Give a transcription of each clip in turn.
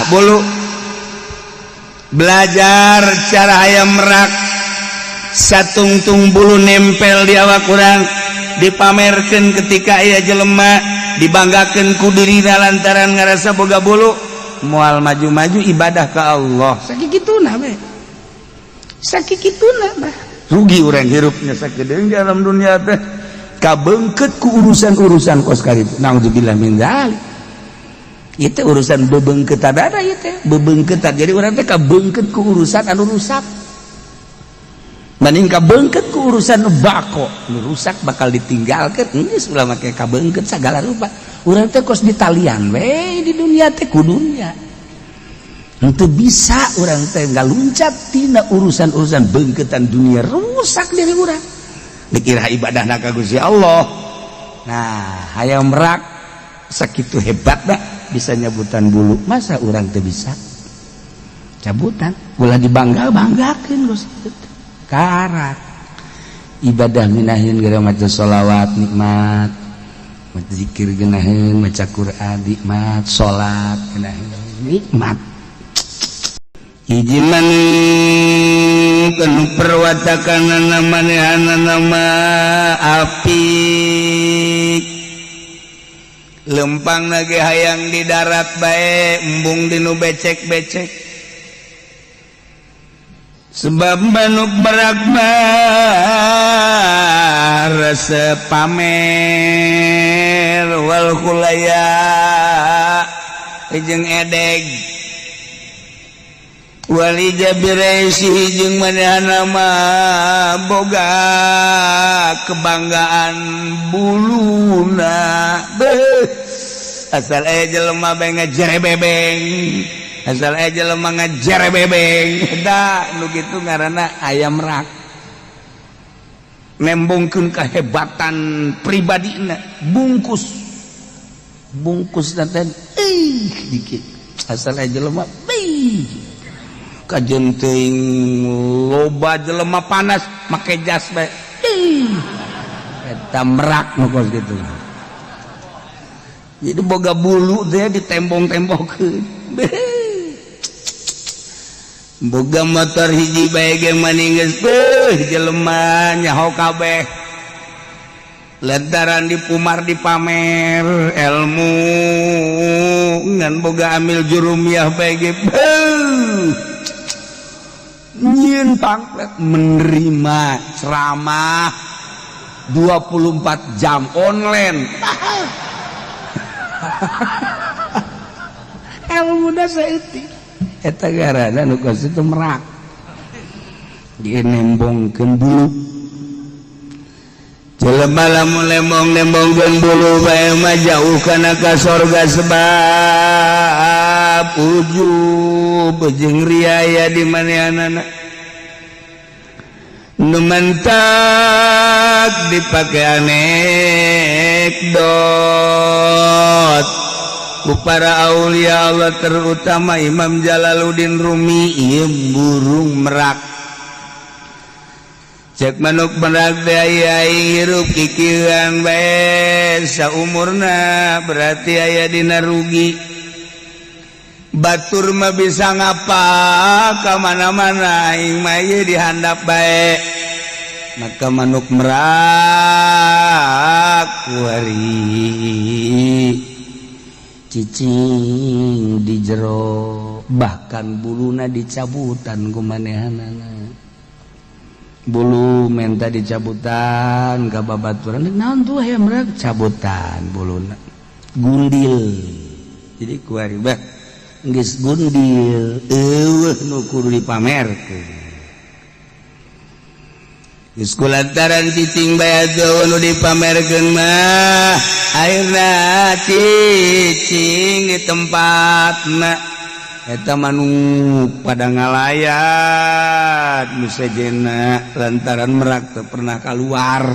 bulu belajar cara ayam merak satungtung bulu nempel di awak kurang dipamerkan ketika ia jelema dibanggakan ku dirina lantaran ngarasa boga bulu moal maju-maju ibadah ke Allah sakituna we sakituna bah rugi urang hirupnya sakedeung dalam dunia teh kabeungkeut ku urusan-urusan kos karitu naudzubillah min dzalik ieu teh urusan bebeungkeut ada ieu teh bebeungkeut jadi urang teh kabeungkeut ku urusan anu rusak mending kabeungkeut ku urusan nu bako nu rusak bakal ditinggalkeun geus ulah make kabeungkeut sagala rupa urang teh kos ditalian we di dunia teh ku dunia henteu bisa urang teh ngaluncat tina urusan-urusan beungkeutan dunia rusak diri urang dikira ibadahna ka Gusti Allah. Nah hayang merak sakitu hebatna bisa nyabutan bulu masa urang teu bisa cabutan ulah dibangga-banggakeun Gusti karak ibadah minahin gara maca sholawat nikmat maca zikir geunaheun maca Quran nikmat salat geunaheun nikmat hiji maneh kanu perwatakanana manehanana nama apik lempang lagi hayang di darat bae embung dinu becek-becek sebab manuk berak rasa pamer wal khulaya jeung edeg wali jabiraisi jeung manehna mah boga kebanggaan buluna asal aya jelema bae ngajerebebeng asal aya jelema ngajerebebeng da nu kitu ngaranna ayam rak nembongkeun kahebatan pribadina bungkus teh dikit asal aya jelema kajen teuing loba jelema panas make jas bae eta merak nu kos kitu jadi boga bulu teh ditembong-tembongkeun boga motor hiji bae ge maninggeus jelema nyaho kabeh lantaran dipumar dipamer ilmu ngan boga amil jurumiyah bae ge nyin panglet menerima ceramah 24 jam online ilmu da saeutik eta garana nu kos itu merak dinembongkeun bulu jelema lamun lembong-lembongkeun bulu bae mah jauh kana ka sorga sebab ujub jeung riaya di manehanana nu mentak dipake anekdot ku para aulia Allah terutama Imam Jalaluddin Rumi ieu burung merak cek manuk merak teh aya hirup kikieuan bae saumurna berarti aya dina rugi batur mah bisa ngapa ka mana-mana aing mah ieu dihandap bae maka manuk merak kuari cicing di jero bahkan buluna dicabutan ku manehanana bulu menta dicabutan ka babaturan naon tuh aya merak cabutan buluna gundil jadi kuari bah geus gundil eueuh nu kudu dipamerkeun geus kulantaran cicing bae nu dipamerkeun mah ayeuna cicing di tempatna eta manuk pada ngalayat nu sejenna lantaran merak teu pernah keluar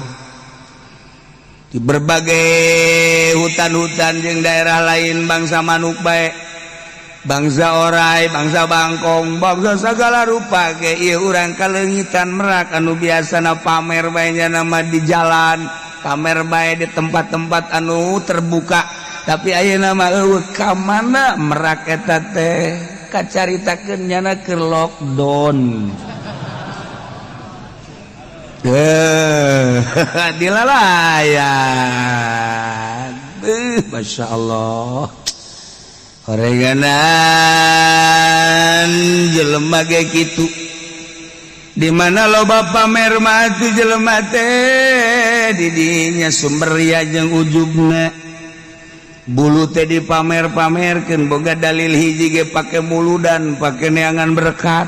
di berbagai hutan-hutan jeung daerah lain bangsa manuk bae bangsa orai, bangsa bangkong, bangsa segala rupa ke ieu urang kaleungitan merak anu biasana pamer bae nya nama di jalan, pamer bae di tempat-tempat anu terbuka tapi ayeuna mah eueuh ka mana Merak eta teh kacaritakeun nyana keur lockdown. Dilalayan. Masya Allah. Horenganan jelema ge kitu. Di mana loba pamer mah atuh jelema teh di dinya sumber ria jeung ujubna. Bulu teh dipamer-pamerkeun boga dalil hiji ge pake muludan, pake neangan berkat.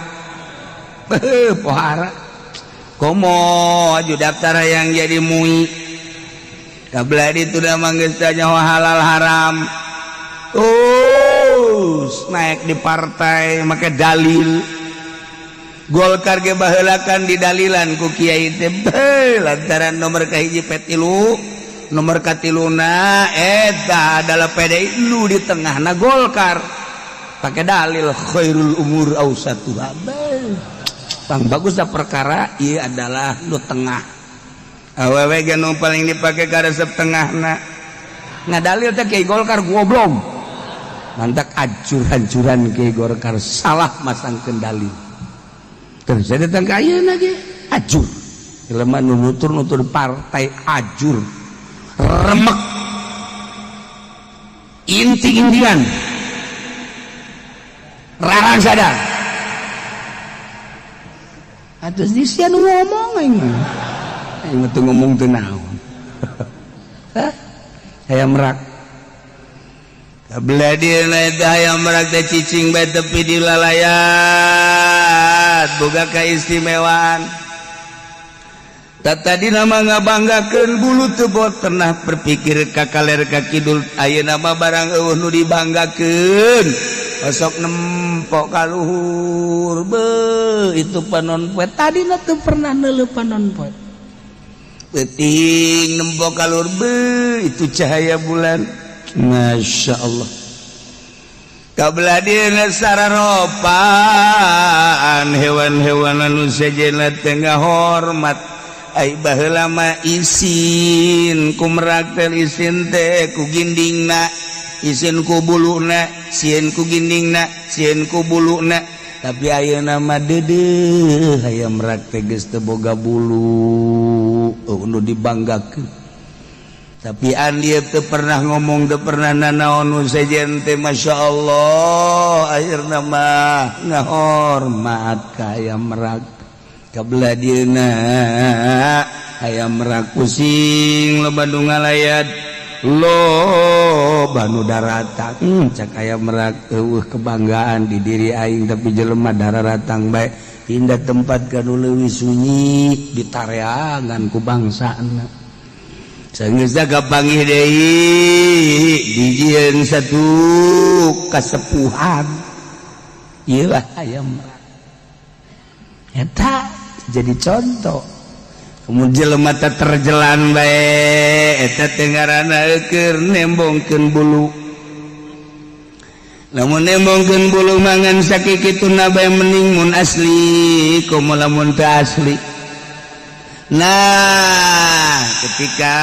Pohara. Komo aju daftar yang jadi mui. Kabladi itu dah manggeus nyawa halal haram. Naik di partai make dalil. Golkar ge baheulakan di dalilan ku kiai teh lantaran nomor kahiji petilu, nomor katiluna eta adalah PDI lu di tengahna Golkar. Pakai dalil khairul umur ausatuha. Pang bagus dah perkara ieu adalah nu tengah. Awewe ge nu paling dipake ka resep tengahna. Ngadalil teh Kiai Golkar goblok. Mantak acur-hancuran Kiai Golkar salah masangkeun dalil. Terus saya datang ke ayeuna ge acur. Jelema nu nutur-nutur partai ajur. Remek. Inti-intian. Rarang sadar. Atus disian ngomong aing teu ngomong teu naon. Hayam Merak kabladieuna eta hayam Merak teh cicing bae tepi di lalayat boga kaistimewaan. Tadina mah ngabanggakeun bulu teu pernah berpikir ka kaler ka kidul ayeuna mah barang eueuh nu dibanggakeun. Besok nempok kaluhur itu panon poe tadina teu pernah neuleuh panon poe penting nempok kaluhur itu cahaya bulan. Masya Allah kabladieuna sararopan hewan-hewan anu sejenna teh ngahormat ai baheula mah isin ku Merak teh isin teh ku gindingna isin ku buluna, sieun ku gindingna, sieun ku buluna. Tapi ayeuna mah deudeuh hayam Merak teh geus teu boga bulu, nu dibanggakeun. Tapi an ieu teu pernah ngomong, teu pernah nanaon nu sejen teh masyaallah akhirna mah ngahormat ka hayam Merak. Kabladieuna hayam Merak pusing loba nu ngalayat lo banu daratang cak aya Merak eueuh kebanggaan di diri aing tapi jelema dararatang bae pindah tempat kanu leuwih sunyi ditareangan ku bangsana sageusna kapanggih deui dijieun satu kasepuhan ieu lah aya Merak eta jadi contoh. Kemudian jelema teh terjelan bae eta teh ngaranna keur nembongkeun bulu. Lamun nembongkeun bulu mangan sakikituna bae mending mun asli komo lamun teu asli. Nah, ketika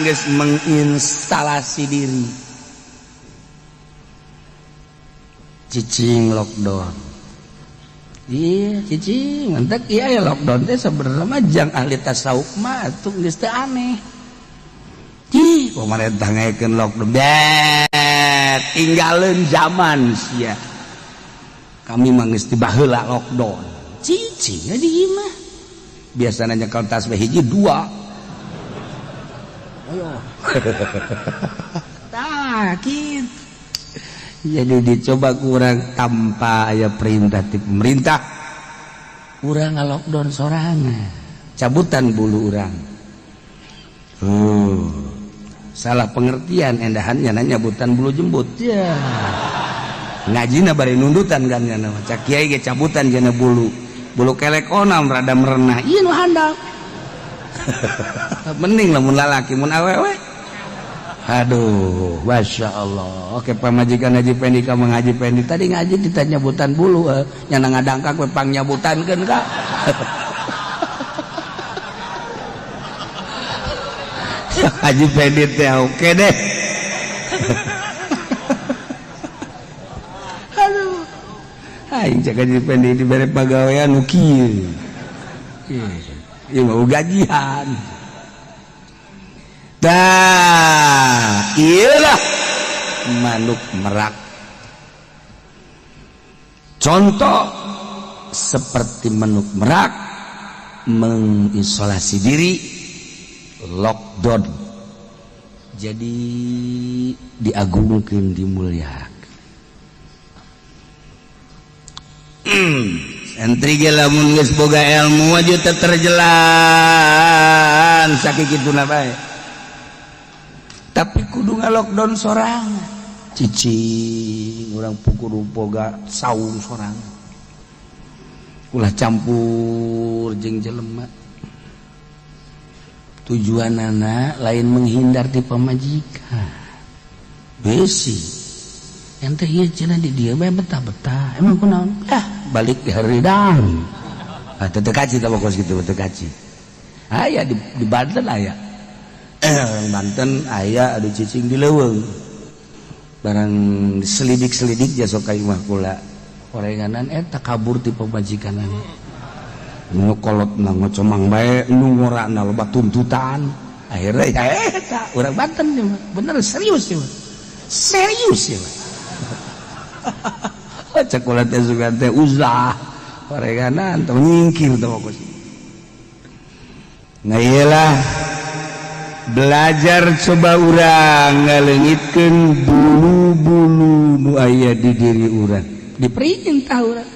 geus menginstalasi diri cicing lockdown. Iya cicing entek iya ya lockdown teh sebenarnya mah jang ahli tasawuf mah atuh geus teu aneh. Pemerintah ngaekeun lockdown tinggalin zaman sia kami mah geus ti baheula lockdown cicing di ieu mah biasana nyekel tas we hiji dua ayo tah kitu. Jadi dicoba kurang tanpa aya perintah ti pemerintah urang ngalockdown sorangan cabutan bulu urang. Salah pengertian endahannya nanya cabutan bulu jembut ya ngajina bari nundutan kan nya cak kiai ge cabutan jana bulu kelek onam rada merenah ieu nu handal. Mending lamun lalaki mun awewe aduh, Masya Allah. Oke pamajikan Haji Pendi kamu ngaji Pendi tadi ngaji ditanya nyabutan bulu nyana ngadangkak we pang nyabutankeun ka. Haji Pendi teh oke deh. aing cak gaji pendek dibere pagawean nu kieu. Ieu mah gajian. Tah, iyalah manuk merak. Contoh seperti manuk merak mengisolasi diri, lockdown. Jadi diagungkeun, dimuliakeun. Santri ge lamun geus boga ilmu aju teu terjelan sakikituna bae. Tapi kudu ngalockdown sorangan. Cicing urang kudu boga saung sorangan. Ulah campur jeung jelema. Tujuanana lain menghindar ti pamajikan. Besi. Ente ieu cenah di dieu bae betah-betah. Emang kunaon? Balik di haridang. Teu kaci tah pokos kitu teu kaci. Aya di Banten aya. Banten aya adu cicing di leuweung. Barang selidik-selidik jasa ka imah kula. Orenganan eta kabur ti pamajikanana. Nu kolotna ngocomang bae nu ngorana loba tuntutan. Akhirnya eta urang Banten ieu mah. Bener serius ieu mah. Serius ieu mah. Cek kula teh sugan teh uzah. Orenganan teu nyingkir teh pokos. Nah iyalah belajar coba urang ngaleungitkeun bulu-bulu nu aya di diri urang. Diperintah urang.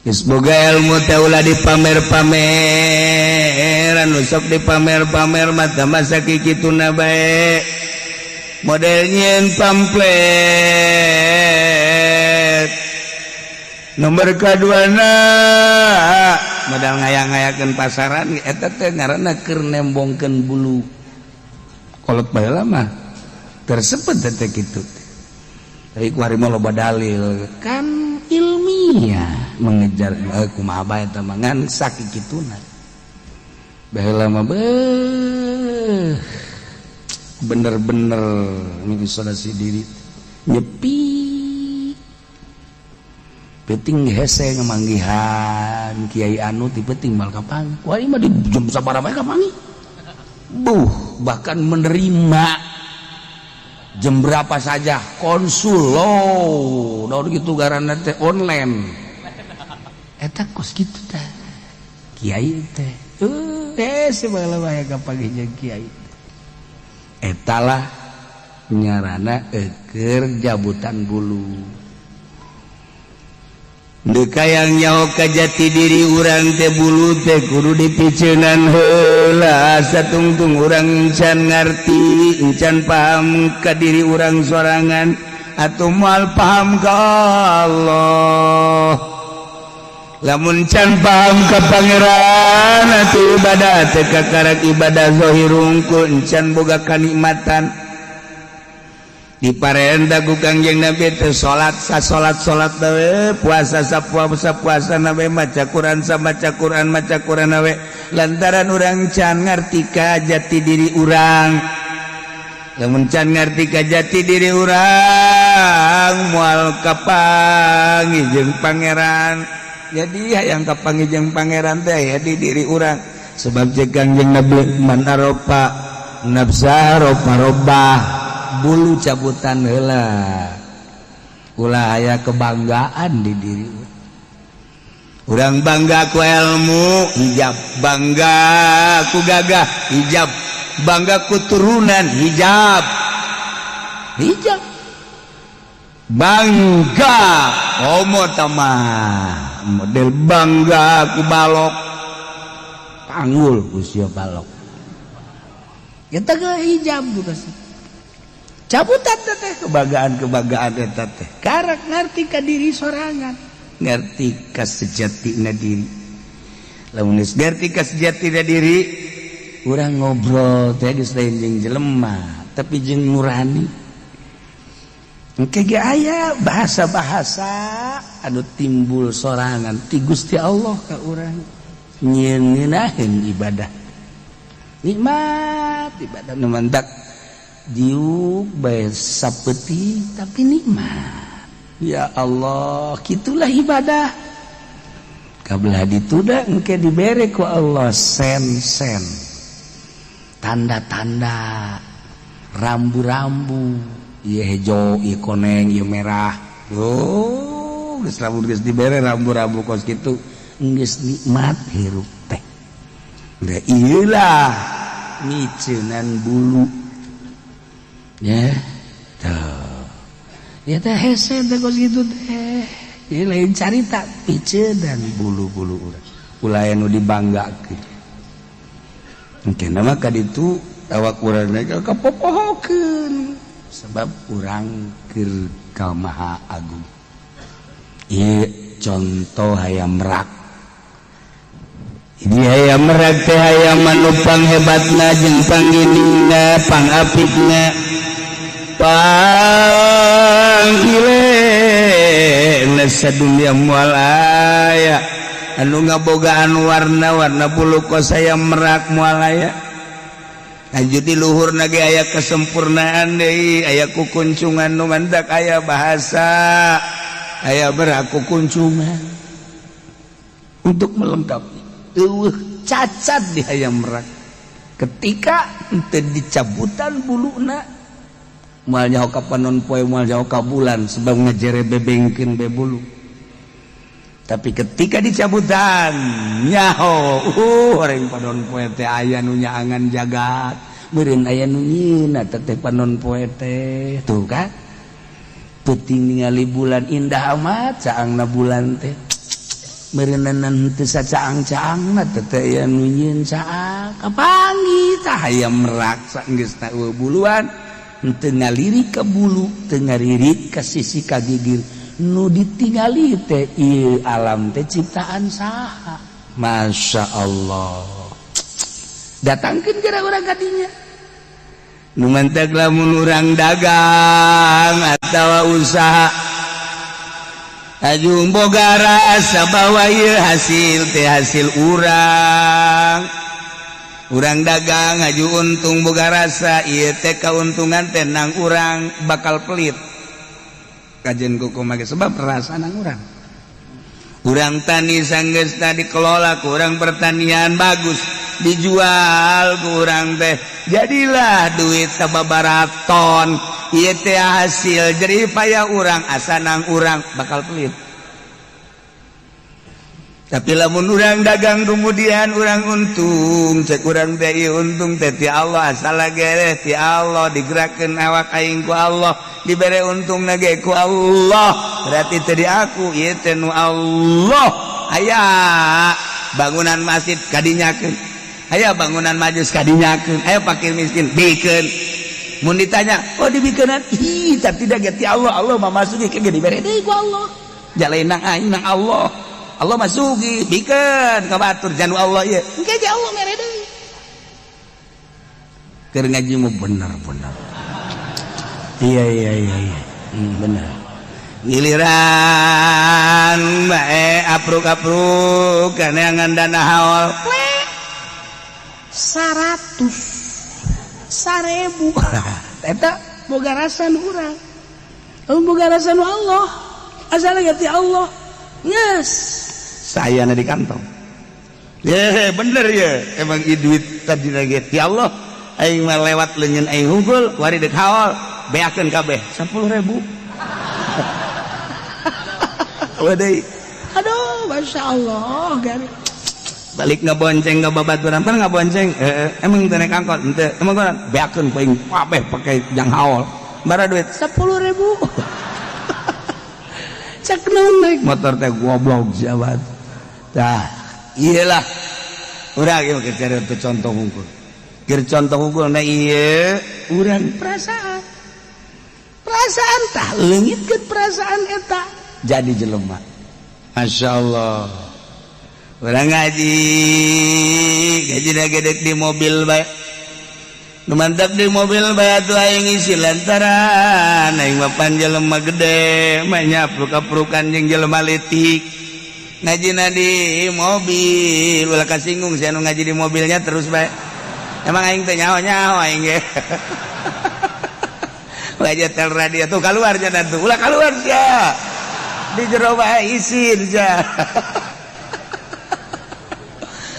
Geus boga ilmu teh ulah dipamer-pameran, nu sok dipamer-pamer mah tah masa kikituna bae. Model nyieun pamflet. Nomor kaduana modal ngayang-ngayakeun pasaran eta teh ngaranna keur nembongkeun bulu. Kolot baheula mah tersebut teh kitu. Tapi kuari mah loba dalil kan ilmiah mengejar kumaha bae eta mah ngan sakikituna. Baheula mah bener-bener mengisolasi diri nyepi. Penting hese ngamanggihan kiai anu ti penting mal kapangi. Wah ieu mah di jam sabaraha bae kapangi. Bahkan menerima jam berapa saja konsul loh. Daun gitu garanna teh online. Eta kos kitu teh. Kiai teh. Hese baheula bae kapangi jeung kiai. Eta lah nyarana keur jabutan bulu. Dekayang nyaho ka jati diri urang teh bulu teh kudu dipiceunan heula satungtung urang encan ngarti encan paham ka diri urang sorangan atuh moal paham ka Allah. Lamun can paham ka pangeran atuh ibadah teh kakarak ibadah zahir unggul encan boga kanikmatan. Diparenda ku Kangjeng Nabi teh salat salat we puasa puasa we maca Quran maca Quran we lantaran urang can ngarti ka jati diri urang. Lamun can ngarti ka jati diri urang moal kapangi jeung pangeran. Jadi hayang kapangi jeung pangeran teh aya di diri urang. Sebab jeung Kangjeng Nabi man aropa nafsa roba bulu cabutan heula. Ulah aya kebanggaan di diri urang. Bangga ku ilmu hijab, bangga ku gagah hijab, bangga ku turunan hijab. Bangga homo tamah model bangga ku balok panggul ku sia balok. Eta ge hijab juga sih. Cabutan teh kebanggaan eta teh karak ngarti ka diri sorangan, ngarti ka sejatina diri. Lamun geus ngarti ka sejatina diri urang ngobrol teh geus lain jeung jelema tapi jeung nurani. Engke ge aya bahasa-bahasa anu timbul sorangan ti Gusti Allah ka urang nyeunaheun ibadah. Nikmat ibadah nu mantak diuk bae sapeuting tapi nikmat. Ya Allah, gitulah ibadah. Kabelah dituda engke dibere ku Allah sen-sen, tanda-tanda, rambu-rambu, ieu hejo, ieu koneng, ieu merah. Oh, geus lamun geus dibere rambu-rambu kos kitu, geus nikmat hirup teh. Da ieu lah miceunan bulu. Ya, tuh. Ya teh hese teh kos gitu teh. Ini lain carita piceun bulu-bulu urang. Ulah anu dibanggakeun. Engke nama ka ditu awak urang teh kapopohokeun sebab urang keur ka Maha Agung. Ieu contoh hayam merak. Ini hayam merak teh hayam anu panghebatna jeung pangginingna, pangapitna. Panggile sadunia moal aya anu ngabogaan warna-warna bulu kos aya merak moal aya. Aju di luhurna ge aya kesempurnaan deui, aya kukuncungan nu mandak aya bahasa, aya merak kukuncungan untuk melengkapi. Eueuh cacat di hayam merak. Ketika teu dicabutan buluna moal nyaho ka panon poe, moal nyaho ka bulan sebab ngajere bebengkeun be bulu. Tapi ketika dicabutan nyaho horeng panon poe teh aya nu nyaangan jagat, meureun aya nu nyieunna teh panon poe teh. Tuh kan peuting ningali bulan indah amat caangna bulan teh. Meureunna teu sacaang-caangna teh aya nu nyieun caang. Kapangi tah hayam merak saenggeusna eueuh buluan. Teu ngalirik ke bulu, teu ngalirik ke sisi ka gigir. Nu ditingali teh ieu alam teh ciptaan saha? Masya Allah. Datangkeun geura urang ka dinya. Nu manteg lamun urang dagang atawa usaha aju boga rasa bahwa ieu hasil teh hasil urang. Urang dagang aju untung boga rasa ieu teh kauntungan teh nang urang bakal pelit. Kajen kumaha ge sebab rasa nang urang. Urang tani sanggeusna dikelola ku urang pertanian bagus, dijual ku urang teh jadilah duit sababaraha ieu teh hasil jerih payah urang asa nang urang bakal pelit. Tapi lamun urang dagang kemudian urang untung, cek urang teh ieu untung teh ti Allah, asal gereh ti Allah, digerakkeun awak aing ku Allah, dibere untung ge ku Allah. Berarti teu di aku, ieu teh nu Allah. Aya bangunan masjid kadinyakeun, aya bangunan majus kadinyakeun, aya fakir miskin bikeun. Mun ditanya, oh dibikeunan, ih tapi da ge ti Allah, Allah mah masuki ke dibere deui ku Allah. Jalain nang aing nang Allah. Allah masugi bikeun ka batur janu Allah ieu engke ge Allah mere deui. Keur ngaji mah bener. Iya. Bener. Giliran bae apruk-apruk kana ngandana haol 100 1000 eta boga rasa nu urang. Boga rasa nu Allah. Asal ge ti Allah. Yes, saya di kantong. Ya bener ya, emang duit tadi lagi. Ya Allah, aing mah lewat leunyeun aing hungkul, wari deuk haol, beakeun kabeh 10.000. Wadai. Aduh, masya Allah, gari. Balik ngabonceng ka babaturan, pan ngabonceng. Emang teu naik angkot, henteu. Emang kunaon? Beakeun ku aing kabeh pake jang haol. Bara duit 10.000. Cek naik motor teh goblok jawab. Tah, iyalah urang ieu keur cari contoh hungkul. Keur contoh hungkulna ieu urang perasaan. Perasaan tah leungitkeun perasaan eta jadi jelema. Masyaallah. Urang ngaji gedek di mobil bae. Nu mantap di mobil bae atuh aing ngisi lantaran aing mah pan jelema gede mah nyapruk-aprukan jeung jelema leutik. Ngajina di mobil ulah kasinggung si anu ngaji di mobilnya terus bae. Emang aing teh nyaho-nyaho aing ge. Ulah tel radio tuh kaluar jangan tuh ulah kaluar sia. di jero bae isin ja.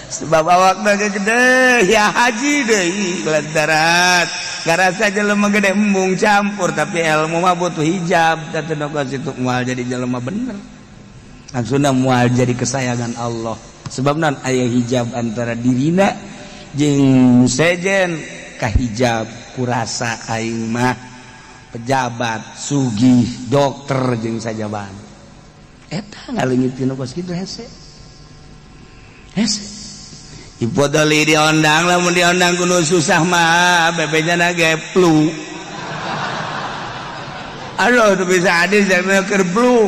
Sebab awakna gede ya haji deui lantaran garasa jelema gede embung campur tapi ilmu mah butuh hijab teh nu situ moal jadi jelema bener langsungna moal jadi kesayangan Allah sebab naon aya hijab antara dirina jeung sejen ka hijab kurasa aing mah pejabat sugih dokter jeung sajaban eta ngaleungitkeun kos kitu hese Hipodoli diondang, lamun diondang kuno susah mah, bebenya ge flu. Aduh, tu bisa hadis jangan keur flu.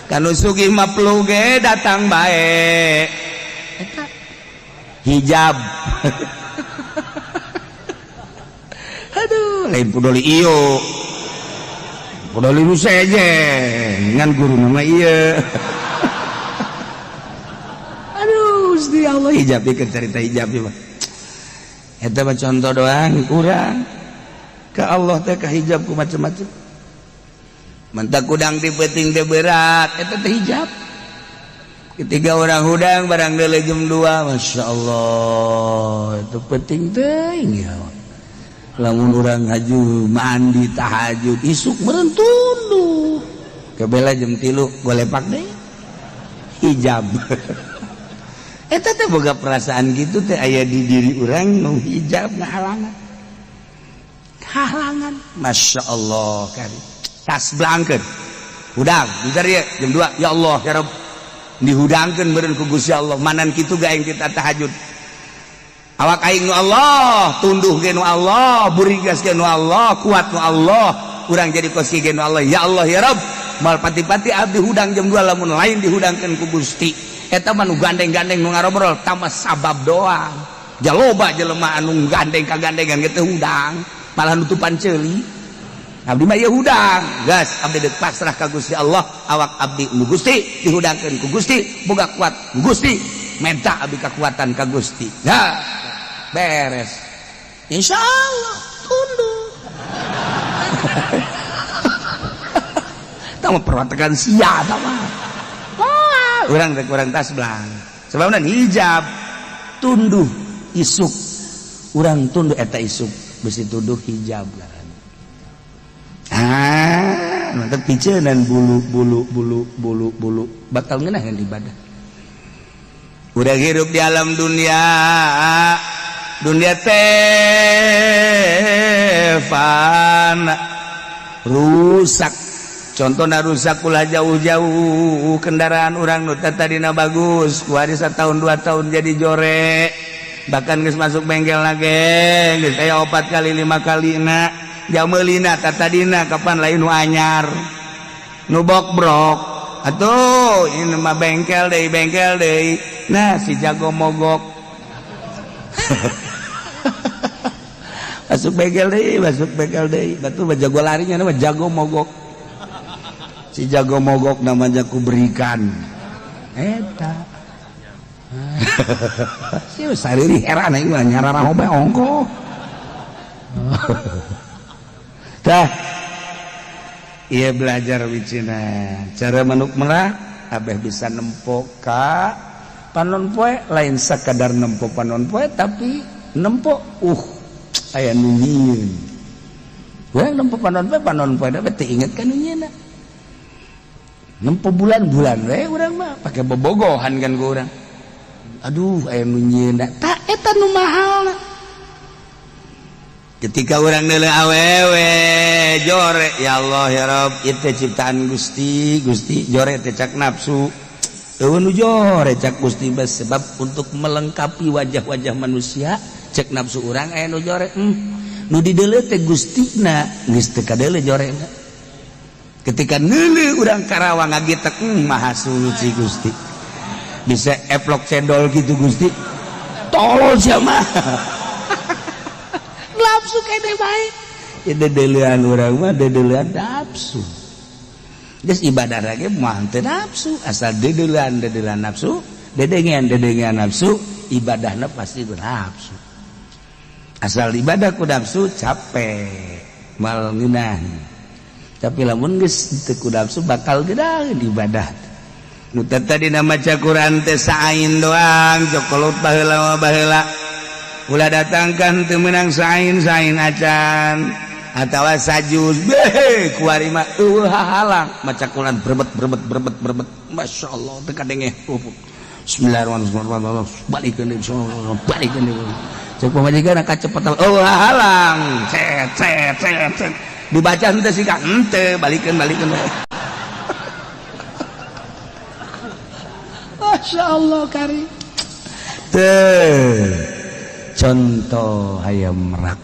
Kanu sugih mah flu ge datang bae. Eta hijab. Aduh, lain podoli ieu. Podoli nu seje, ngan guru nama ieu. Gusti Allah hijab ieu cerita hijab mah. Eta mah contoh doang urang. Ka Allah teh ka hijab ku macam-macam. Mantap kudang dipeuting teh berat eta teh hijab. Ketika orang hudang barang deuleu jam 2 masyaallah itu penting teuing ya. Lamun urang haju mandi tahajud isuk meureun tunduh. Kebela jam 3 golepak deui. Hijab. Eta teh boga perasaan gitu teh aya di diri urang nu hijab ngahalangan. Halangan. Masya Allah kan. Tas belangkeun. Hudang, bentar ya jam 2. Ya Allah, ya Rabb. Dihudangkeun meureun ku Gusti Allah. Manan kitu ge aing kita tahajud. Awak aing nu Allah, tunduh ge nu Allah, burigas ge nu Allah, kuat nu Allah. Urang jadi koski ge nu Allah. Ya Allah, ya Rabb. Mal pati-pati abdi hudang jam 2 lamun lain dihudangkeun ku Gusti. Eta mah nu gandeng-gandeng nu ngarobrol tambah sabab doang. Jaloba jelema anu gandeng kagandengan ge teh hudang, malah nutupan ceuli. Abdi mah ieu hudang, gas abdi deuk pasrah ka Gusti Allah, awak abdi nu Gusti dihudangkeun ku Gusti, boga kuat ku Gusti, minta abdi kekuatan ka Gusti. Nah, beres. Insyaallah tunduk. Tah mah perwatakan sia tah mah. Urang rek urang tas belang sebabna hijab tunduh isuk urang tunduh eta isuk besi tunduh hijab mantap piceunan bulu bakal ngeunaheun ibadah udah hidup di alam dunia teh fana rusak. Contohna rusak ulah jauh-jauh kendaraan orang nu tadina bagus kuari 1 tahun 2 tahun jadi jorek bahkan geus masuk bengkel lagi geus aya 4 kali 5 kali na jameulina tadina kapan lain nu anyar nu bok-brok atuh ini mah bengkel deui nah si jago mogok masuk bengkel deui batu jago larinya nama jago mogok. Si jago mogok namanya ku berikan eta si sariri heran aing mah nyarara hobe ongko tah ieu belajar wicina cara manuk merah abeh bisa nempo ka panon poe lain sakadar nempo panon poe tapi nempo aya nu nyieun urang nempo panon poe da teh inget ka nu nyieunna nempo bulan-bulan we urang mah pake bobogohan kan ku urang. Aduh aya nu nyieunna tah eta nu mahalna. Ketika urang deuleu awewe jore ya Allah ya Rabb ieu teh ciptaan Gusti jore teh cak nafsu. Eueun nu jore cak Gusti sebab untuk melengkapi wajah-wajah manusia cek nafsu urang aya nu jore nu dideuleu teh Gustina geus teu kadeuleu jorena. Ketika neuleuh urang Karawang ngagitek maha suci Gusti bisa eplok cendol gitu Gusti tolol sia mah nafsu kene bae ya dedeleuan urang mah dedeleuan nafsu geus ibadah lagi mah teu nafsu asal dedeleuan nafsu dedengean nafsu ibadahna pasti bernafsu asal ibadah ku nafsu capek mal ngeunah tapi lamun geus teu nafsu bakal gedag ibadah. Nu tadi maca Quran teh sain doang, cokolot baheula baheula. Ulah datangkan teu meunang sain acan atawa sajuz beh kuari mah halang maca Quran berbet masyaallah teu kadenge bismillahirrahmanirrahim balikeun cek pamajikan kacepetan halang cet dibaca henteu sih Kang henteu balikeun masyaallah kari teu contoh hayam merak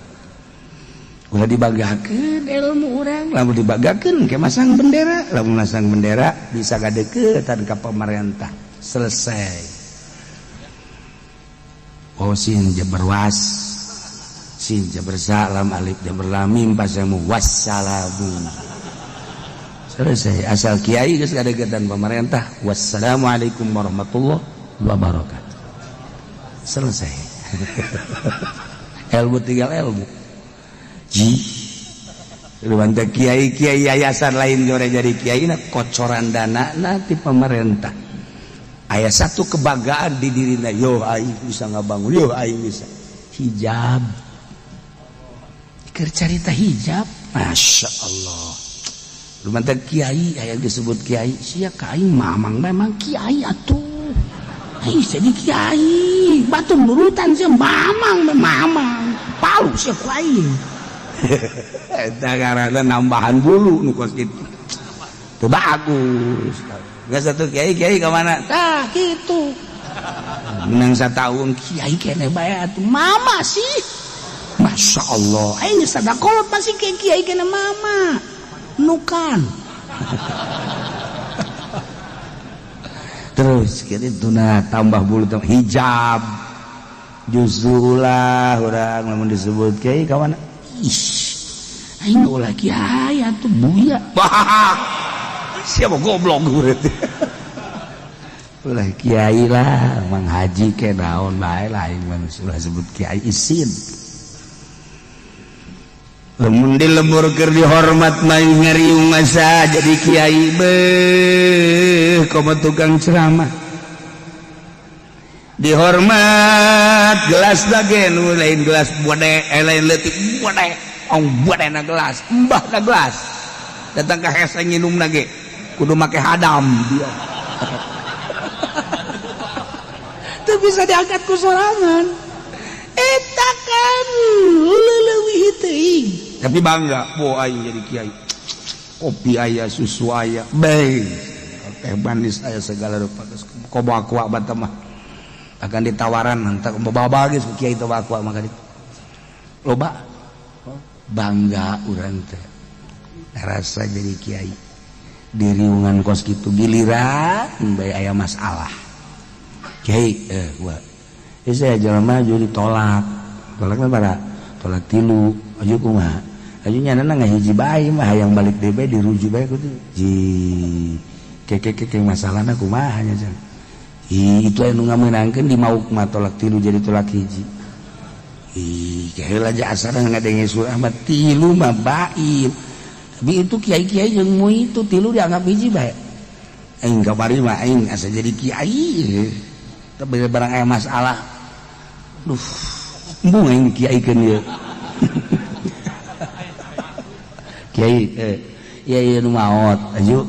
ulah dibagakeun ilmu urang lamun dibagakeun ke masang bendera lamun masang bendera bisa gadeukeun ka pemerintah selesai sin jabar was sin jabar salam alif jabar lam mim pasamu wassalamu selesai asal kiai geus gadeukeun pemerintah wassalamualaikum warahmatullahi wabarakatuh selesai. Ilmu tinggal ilmu Luanta kiai yayasan lain jore jadi kiai kocoran dana nanti pemerintah aya satu kebanggaan di dirina yo aing bisa ngabangun yo aing bisa hijab keur carita hijab masya Allah luanta kiai aya disebut kiai sia ka aing mamang memang kiai atuh jadi kiai batu nurutan sih mamang palu sih lain eta karena nambahan bulu nu kos kitu tuh bagus nggak satu kiai ke mana tah kitu menang satahun kiai kene bae atuh mama sih masya Allah aing sadakolot masih kiai kene mama nukan terus kita tuna tambah bulu hijab justru lah orang lamun disebut kiai ka mana aing ulah kiai atuh buya siapa goblok urang ulah kiai lah mang haji ke naon bae lain manusia sebut kiai isin lamun dilembur keur dihormat mah ngariung asa jadi kiai beuh komo tukang ceramah dihormat gelas dage nu lain gelas bode lain leutik bode ong bodena gelas embahna gelas datang ka hese nginum lagi kudu make hadam dia teu bisa diangkat ku sorangan eta kan leuwih teuing tapi bangga bo aing jadi kiai kopi aya susu aya bae teh manis aya segala rupa koba aqua bata mah akan ditawaran hantar bawa geus kiai teh aqua maka loba bangga urang teh rasa jadi kiai di riungan kos kitu giliran bae aya masalah kiai gua saya jelema jadi tolakna bara tolak tilu aju kumaha aju nyanana ngahiji bae mah hayang balik deui bae diruju bae kudu ji keke masalahna kumaha nya cenah itu anu ngameunangkeun di mauk mah tolak tilu jadi tolak hiji kaheula aja asana ngadenge surah mah tilu mah baim tapi itu kiai-kiai jeung mu itu tilu dianggap hiji bae aing kamari mah aing asa jadi kiai tapi barang aya masalah duh embung aing kiaikeun ieu kiai ieu nu maot aju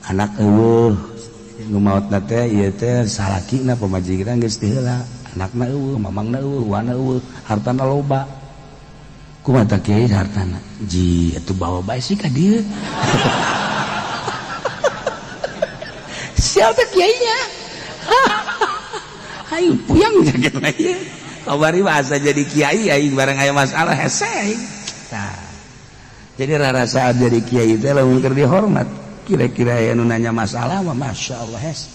anak eueuh nu maotna teh ieu teh salakina pamajikan geus teu heula anakna eueuh mamangna eueuh wana eueuh hartana loba kumaha tah kiai hartana ji atuh bawa bae sih ka dieu siapa kiainya aing puyang jagetna ieu kabari bahasa jadi kiai aing barang aya masalah hese tah jadi rarasaan jadi kiai teh lamun keur dihormat kira-kira aya nu nanya masalah mah masyaallah hes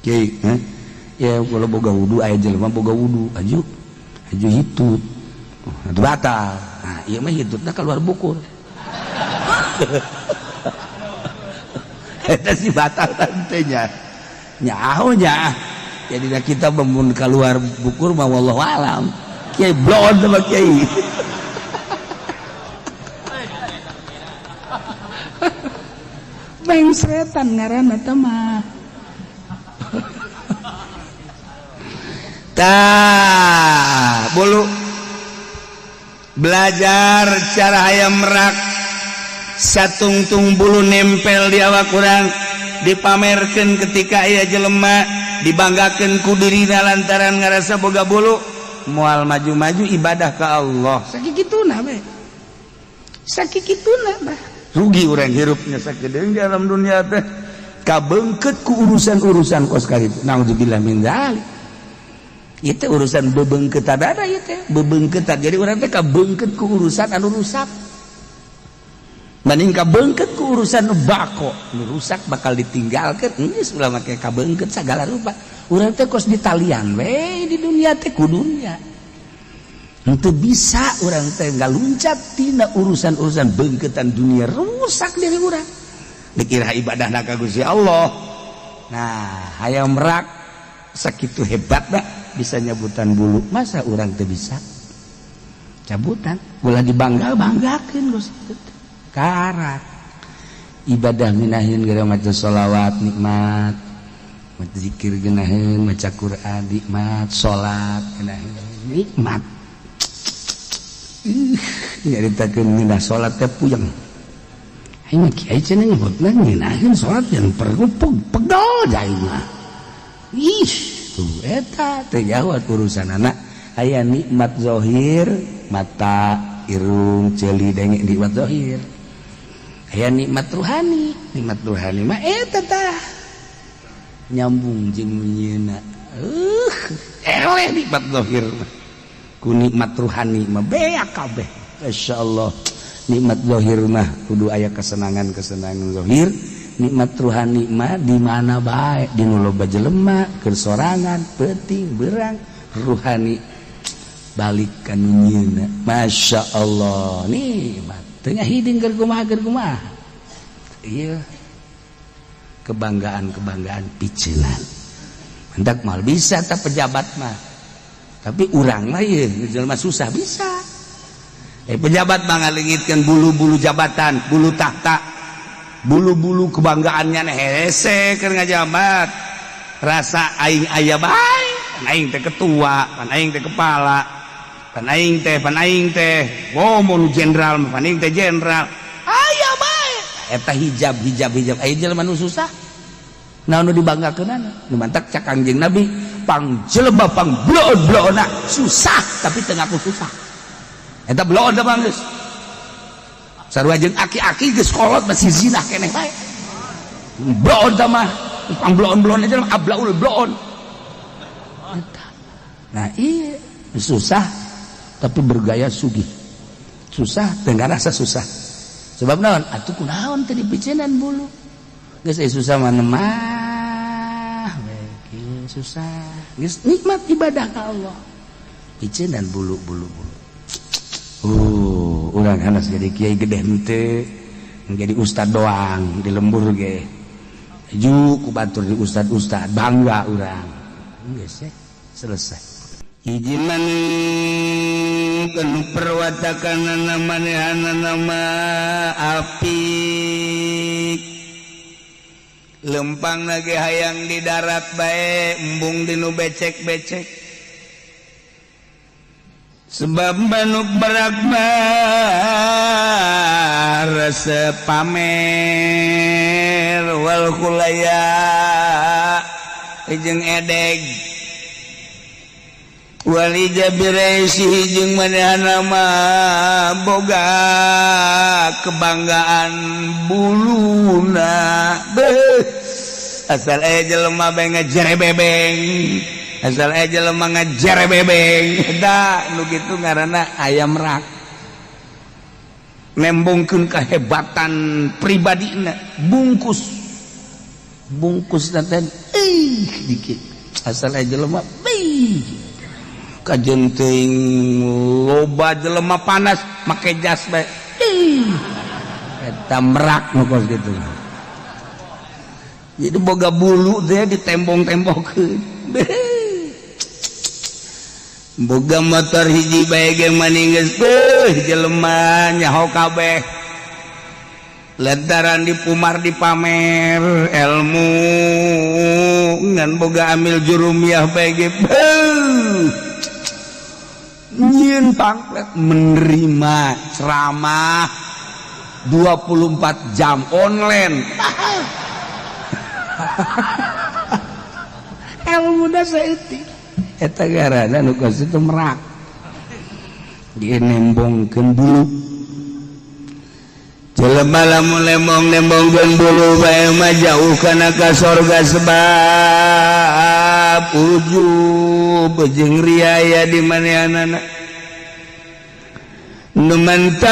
kiai ya kalau boga wudu aya jelema boga wudu aju hitut atuh batal nah ieu mah hitutna keluar bukur eta si batal teh nya nyaho nya jadi kita membun keluar bukur mah wallahu alam kiai blon sama kiai main setan ngaranna teh mah. Tah, bulu belajar cara hayam merak satungtung bulu nempel di awak urang dipamerkeun ketika aya jelema dibanggakeun ku dirina lantaran ngarasa boga bulu moal maju-maju ibadah ka Allah sakikituna we sakikituna bah rugi urang hirupnya sakedeung di alam dunia teh kabeungkeut ku urusan-urusan kos kaditu naudzubillah min dzalik. Itu urusan bebeungkeut adada ieu teh bebeungkeut jadi urang teh kabeungkeut ku urusan anu rusak mending kabeungkeut ku urusan nu bako nu rusak bakal ditinggalkeun geus ulah make kabeungkeut sagala rupa urang teh kos ditalian we di dunia teh ku dunia henteu bisa urang teh ngaluncat tina urusan-urusan beungkeutan dunia rusak diri urang dikira ibadahna ka Gusti Allah. Nah hayang merak sakitu hebatna bisa nyabutan bulu masa orang teu bisa cabutan ulah dibanggakeun Gusti karat ibadah minahin gara maca sholawat nikmat maca zikir geunaheun maca Quran nikmat salat geunaheun nikmat nyaritakeun ngeunah salat teh puyeng aing mah kiai cenah nyebutna ngeunaheun salat yang perlu pegel jai mah ih eta teh jawab urusan anak aya nikmat zahir mata irung ceuli denge nikmat zahir aya nikmat ruhani mah eta tah nyambung jeung nyieuna eleh nikmat zahir ku nikmat ruhani mah beak kabeh masyaallah nikmat zahir mah kudu aya kesenangan zahir nikmat ruhani mah di mana bae di nu loba jelema keur sorangan penting berang ruhani balik ka nyieuna masyaallah nikmat teu ngahiding keur kumaha ieu kebanggaan piceunan hendak mal bisa ta pejabat mah tapi urang mah ieu jelema susah bisa pejabat mah ngalingitkeun bulu-bulu jabatan bulu tahta bulu-bulu kebanggaannya hese keur ngajabat rasa aing aya bae pan aing teh ketua pan aing teh kepala pan aing teh ngomong jenderal pan aing teh jenderal aya bae eta hijab aya jelema nu susah naon nu dibanggakeunana nu mantak cak Kangjeng Nabi pang jelema pang bloon-bloona susah tapi teu ngaku susah eta bloon teh mah geus sarua jeung aki-aki geus kolot masih zina keneh bae. Bloon tah mah, pang bloon-bloon aja mah ablaul bloon. Nah, iya susah tapi bergaya sugih. Susah teu ngarasa susah. Sebab naon? Atuh kunaon teh dipiceunan bulu. Geus susah mah mah, we susah. Geus nikmat ibadah ka Allah. Piceunan bulu-bulu. Urang hanas jadi kiai gede henteu jadi ustad doang di lembur ge ju ku batur di ustad bangga urang geus selesai hiji kanu perwatakanana manehana nama apik lempang lagi hayang di darat bae embung dinu becek-becek sebab manuk berakbar rasa pamer wal khulaya jeung edeg wali jabiraisi jeung manehana mah boga kebanggaan buluna asal aya jelema bae ngajerebebeng asal aja lemah ngajar bebeng da nu gitu ngaranna ayam rak nembongkeun kehebatan pribadina bungkus nanten dikit asal aja lemah kajen teuing loba jelema panas make jas bae eta merak nu kos kitu jadi boga bulu teh ditembong-tembongkeun boga motor hiji bae ge maning geus jelema nyaho kabeh lantaran dipumar dipamer ilmu ngan boga amil jurumiah bae ge nyieun panglet menerima ceramah 24 jam online ilmu da saeutik eta garana nu kos itu merak dienembongkeun bulu jelema lamun nembongkeun bulu bae mah jauh kana ka sorga sebab ujub jeung riaya di manehanana nu mentak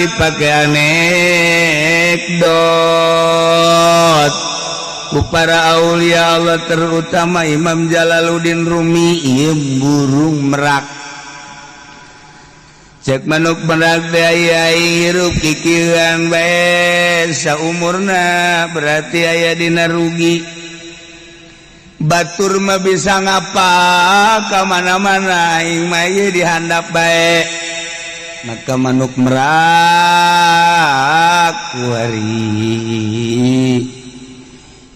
dipake anekdot ku para aulia Allah terutama Imam Jalaluddin Rumi ieu burung merak cek manuk merak teh aya hirup kikieuan bae saumurna berarti aya dina rugi batur mah bisa ngapa ka mana-mana aing mah ieu dihandap bae maka manuk merak kuari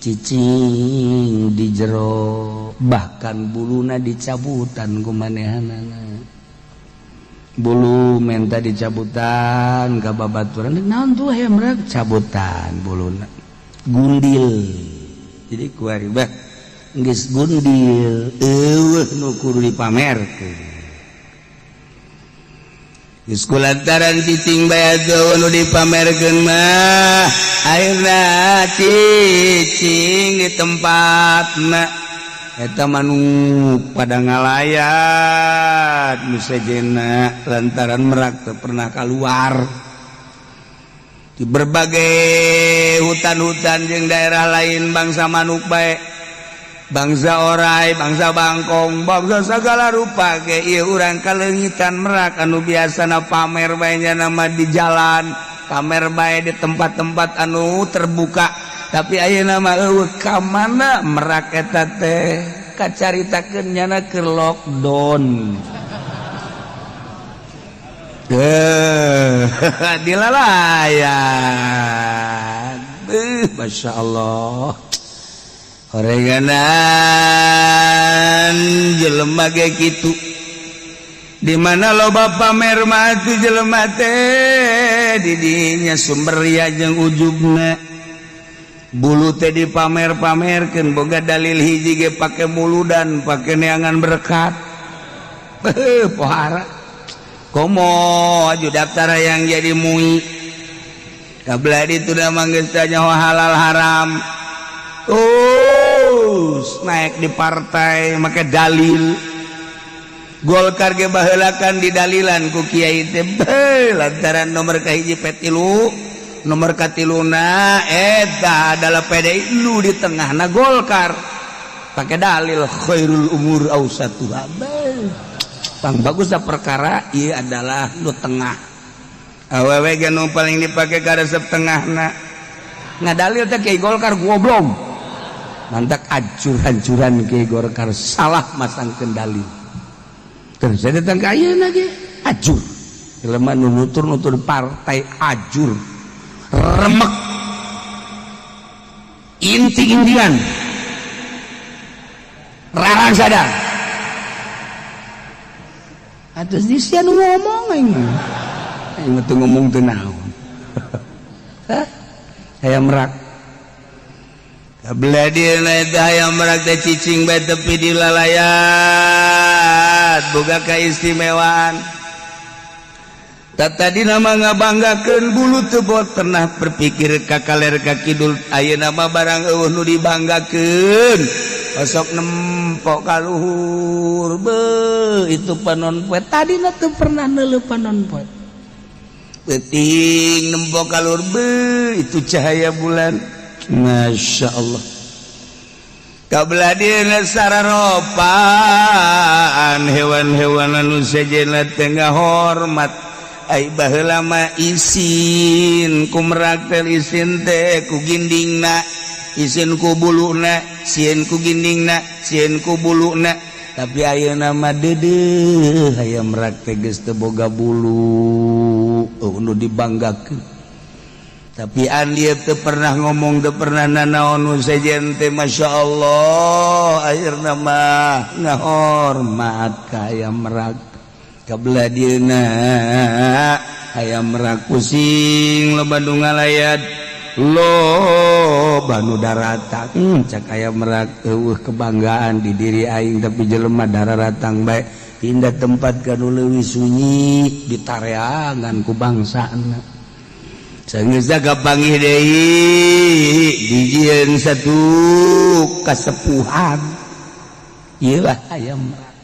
cicing di jero bahkan buluna dicabutan ku manehanana bulu menta dicabutan ka babaturan naon tuh aya merak cabutan buluna gundil jadi kuari bah geus gundil eueuh nu kudu dipamerkeun geus kulantaran cicing bae nu dipamerkeun mah ayeuna cicing di tempatna eta manuk pada ngalayat nu sejenna lantaran merak teu pernah keluar di berbagai hutan-hutan jeung daerah lain bangsa manuk bae bangsa orai bangsa bangkong bangsa segala rupa ge ieu urang kaleungitan merak anu biasana pamer bae nya nama di jalan pamer bae di tempat-tempat anu terbuka tapi ayeuna mah eueuh ka mana merak eta teh kacaritakeun nyana keur lockdown dilalayan Masya Allah horenganan jelema ge kitu di mana loba pamer mah atuh jelema teh di dinya sumber ria jeung ujubna bulu teh dipamer-pamerkeun boga dalil hiji ge pake muludan pake neangan berkat pohara komo aju daftar yang jadi mui kabla itu dah manggil nyawa halal haram naik di partai make dalil Golkar ge baheulakan didalilan ku kiai teh lantaran nomor kahiji petilu nomor katiluna eta adalah PDI lu di tengahna Golkar pakai dalil khairul umur ausatuha pang bagusna perkara ieu adalah nu tengah awewe ge nu paling dipake ka resep tengahna ngadalil teh kiai Golkar goblok mantak acur-hancuran kiai Golkar salah masangkeun dalil terus datang ka ayeuna ge ajur jelema nu nutur-nutur partai ajur remek inti-intian rarang sadar atus disian ngomong aing teu ngomong teu naon hayam merak kabla dieuna eta hayam merak teh cicing bae tepi dilalayat boga kaistimewaan tadi nama ngabanggakeun bulu teu pernah berpikir ka kaler ka kidul ayeuna mah barang eueuh nu dibanggakeun osok nempok ka luhur itu panon poe tadina teu pernah neuleuh panon poe teuting nempok ka luhur itu cahaya bulan Masya Allah kabla dieuna sararopan hewan-hewan anu sejenna teu ngahormat ai baheula mah isin ku merak teh isin teh ku gindingna isin ku buluna sieun ku gindingna sieun ku buluna tapi ayeuna mah deudeuh aya merak teh geus teu boga bulu nu dibanggakeun tapi dia tuh pernah ngomong tuh pernah nanaon sejen teh masya Allah akhirna mah ngahormat ka aya merak kabelah dieuna aya merak pusing lo Bandung ngalayat lo banu daratang cak aya merak kebanggaan di diri aing tapi jelema dararatang bae pindah tempat kanu leuwih sunyi ditareangan ku bangsana Sanggeus kapanggih deui dijieun satu kasepuhan ieu lah aya merak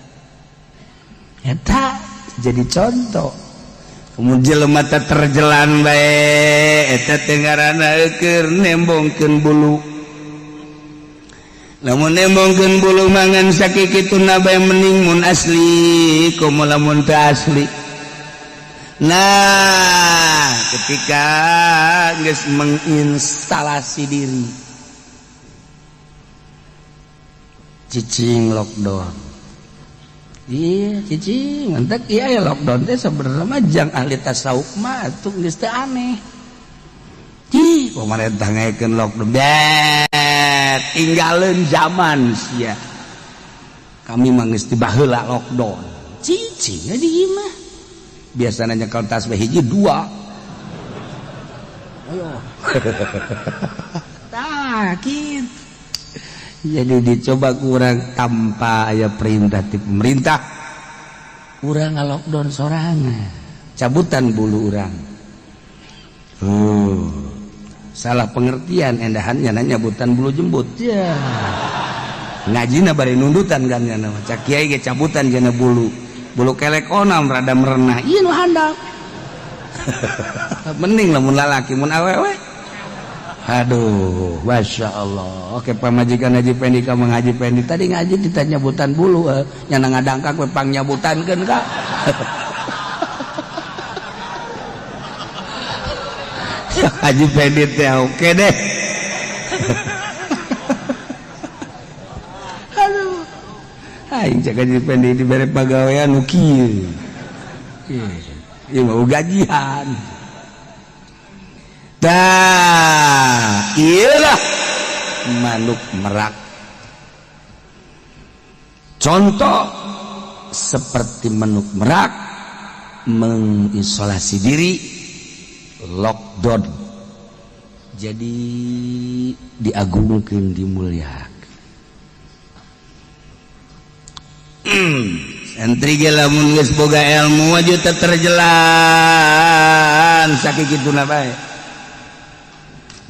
eta jadi contoh kemudian jelema teh terjelan bae eta teh ngaranna keur nembongkeun bulu lamun nembongkeun bulu mangan sakikituna bae mending mun asli komo lamun teu asli. Nah ketika geus menginstalasi diri cicing lockdown iya cicing mantek iya ya lockdown teh sebenarnya mah jang ahli tasawuf mah atuh geus teu aneh ih pemerintah ngaekeun lockdown bet tinggalin zaman sia kami mah geus tiba heula lockdown cicing di imah biasanya kalau tasbih hiji dua ayo tak gitu jadi dicoba kurang tanpa aya perintah ti pemerintah kurang lockdown sorangan cabutan bulu urang salah pengertian endahannya nanya nyabutan bulu jembut ya ngajina bari nundutan kan nama cak kiai ge cabutan jana bulu kelek onam rada merenah iya nu handap mending lamun lalaki mun awewe aduh masya Allah oke pamajikan Haji Pendi ka mengaji Pendi tadi ngaji ditanya nyabutan bulu nyana ngadangkak we pang nyabutankeun ka Haji Pendi teh oke deh aing cak Haji Pendi dibere pagawean nu kieu ieu mah gajian tah ieu lah manuk merak contoh seperti manuk merak mengisolasi diri lockdown jadi diagungkeun dimuliakeun santri ge lamun geus boga ilmu aju teu terjelan sakikituna bae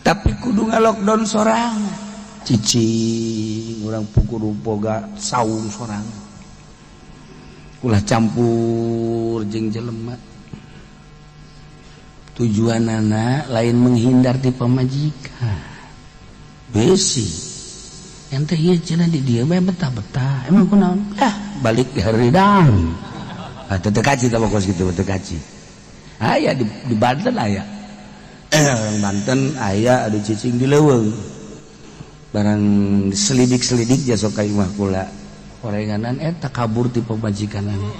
tapi kudu ngalockdown sorangan cicing urang kudu boga saung sorangan ulah campur jeung jelema tujuanana lain menghindar ti pamajikan besi ente ieu cenah di dieu bae betah-betah emang kunaon balik di haridang teu kaci tah pokos kitu teu kaci aya di Banten aya orang Banten aya adu cicing di leuweung barang selidik-selidik ja sok ka imah kula orenganan eta kabur ti pamajikanana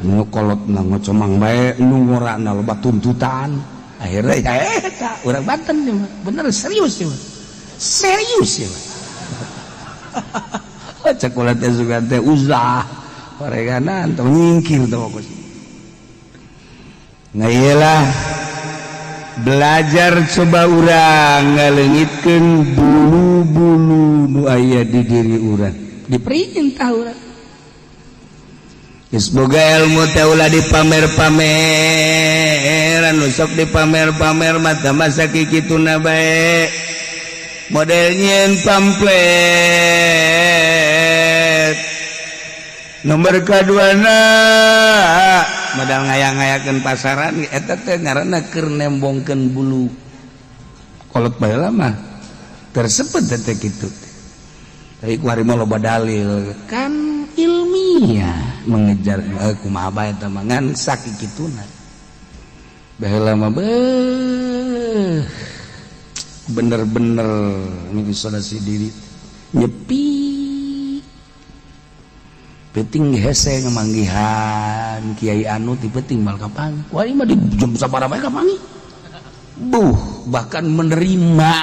nu kolotna ngocomang bae nu ngorana loba tuntutan akhirnya eta urang Banten nih mah bener serius ya serius ya cek ulah teh sugan teh uzah orenganan teu nyingkir teh pokos ngaieulah belajar coba urang ngaleungitkeun bulu-bulu nu aya di diri urang diperintah urang geus boga ilmu teh ulah dipamer-pamer anu sok dipamer-pamer mah tah masa kikituna bae model nyieun pamflet nomor kaduana modal ngayang-ngayakeun pasaran eta teh ngaranna keur nembongkeun bulu kolot bae lah mah tersebut teh kitu tapi kuari mah loba dalil kan ilmiah mengejar kumaha bae eta mah ngan sakikituna baheula mah bener-bener mengisolasi diri nyepi penting hese ngemanggihan kiai anu ti penting mal kapang kuari mah di jam sabaraha bae kapang buh bahkan menerima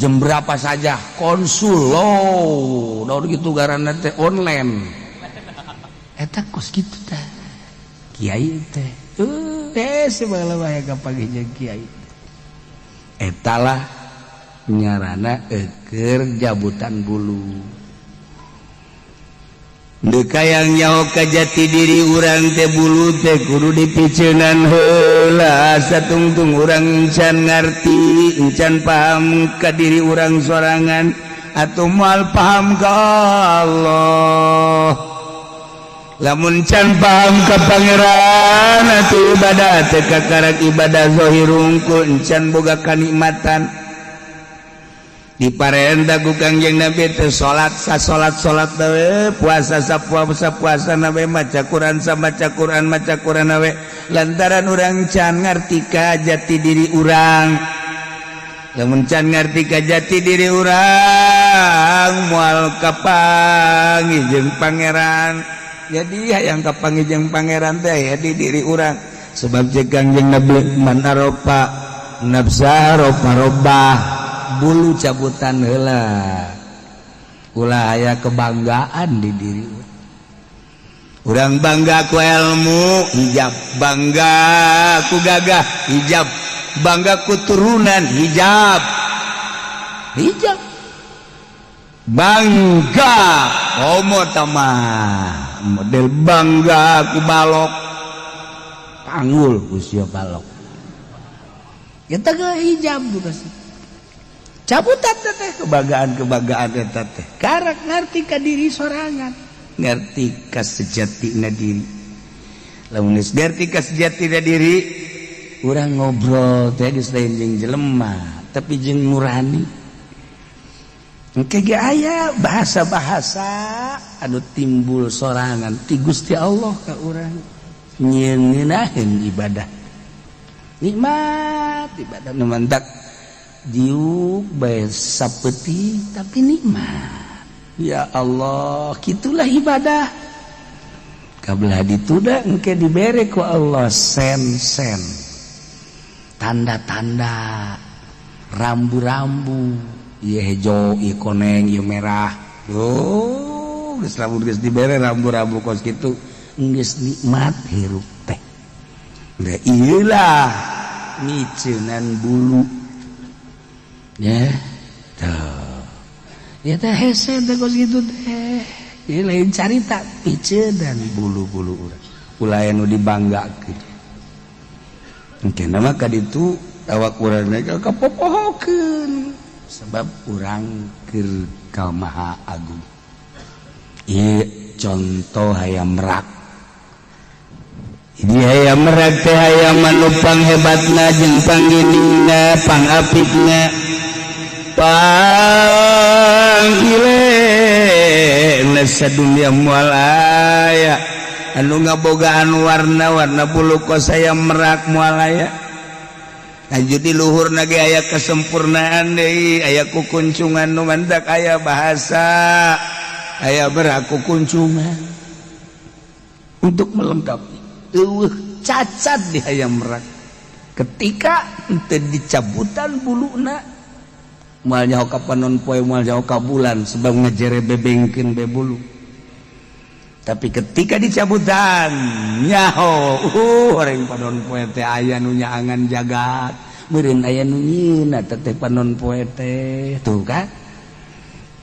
jam berapa saja konsul daun gitu garana teh online eta kos gitu teh kiai teh sebala wae kapage jeung kiai eta lah nyarana keur jabutan bulu deka yang nyaho ka jati diri urang teh bulu teh kudu dipiceunan heula satungtung urang encan ngarti encan paham ka diri urang sorangan atuh moal paham ka Allah lamun can paham ka pangeran atuh ibadah teh kakarak ibadah zahir unggul encan boga kanikmatan diparenta ku Kangjeng Nabi teh salat salat we puasa puasa we maca Quran maca Quran we lantaran urang can ngarti ka jati diri urang lamun can ngarti ka jati diri urang moal kapanggih jeung pangeran jadi hayang kapanggih jeung pangeran teh aya di diri urang sebab jeung Kangjeng Nabi man aropa nafsa roba bulu cabutan heula ulah aya kebanggaan di diri urang bangga ku ilmu hijab bangga ku gagah hijab bangga ku turunan hijab bangga homo tamah model bangga ku balok panggul usia balok kita ke hijab juga sih cabutan teh kebanggaan eta teh karak ngarti ka diri sorangan ngarti ka sejatina diri lamun geus ngarti ka sejatina diri urang ngobrol teh geus lain jeung jelema tapi jeung nurani engke ge aya bahasa-bahasa anu timbul sorangan ti Gusti Allah ka urang nyieun ngeunaheun ibadah nikmat ibadah nu mantak diuk bae sapeuting tapi nikmat ya Allah gitulah ibadah kabelah dituda engke dibere ku Allah sen tanda-tanda rambu-rambu ieu hejo ieu koneng ieu merah geus lamun geus dibere rambu-rambu kos kitu geus nikmat hirup teh da ieu lah miceunan bulu ya tuh ya teh hese teh kos gitu teh ini lain carita pice dan bulu-bulu urang ulah anu dibanggakeun engke nama ka ditu awak urang ka kapopohokeun sebab urang keur ka Maha Agung ieu contoh hayam merak ini hayam merak teh hayam manupang hebatna jeung pangginingna pangapitna panggile sadunya moal aya anu ngabogaan warna-warna bulu kos aya merak moal aya aju di luhurna ge aya kesempurnaan deui aya kukuncungan nu mantak aya bahasa aya merak kukuncungan untuk melengkapi eueuh cacat di aya merak ketika teu dicabutan buluna moal nyaho ka panon poe moal nyaho ka bulan sebab ngajere bebengkeun be bulu tapi ketika dicabutan nyaho horeng panon poe teh aya nu nyaangan jagat meureun aya nu nyieunna teh panon poe teh tuh kan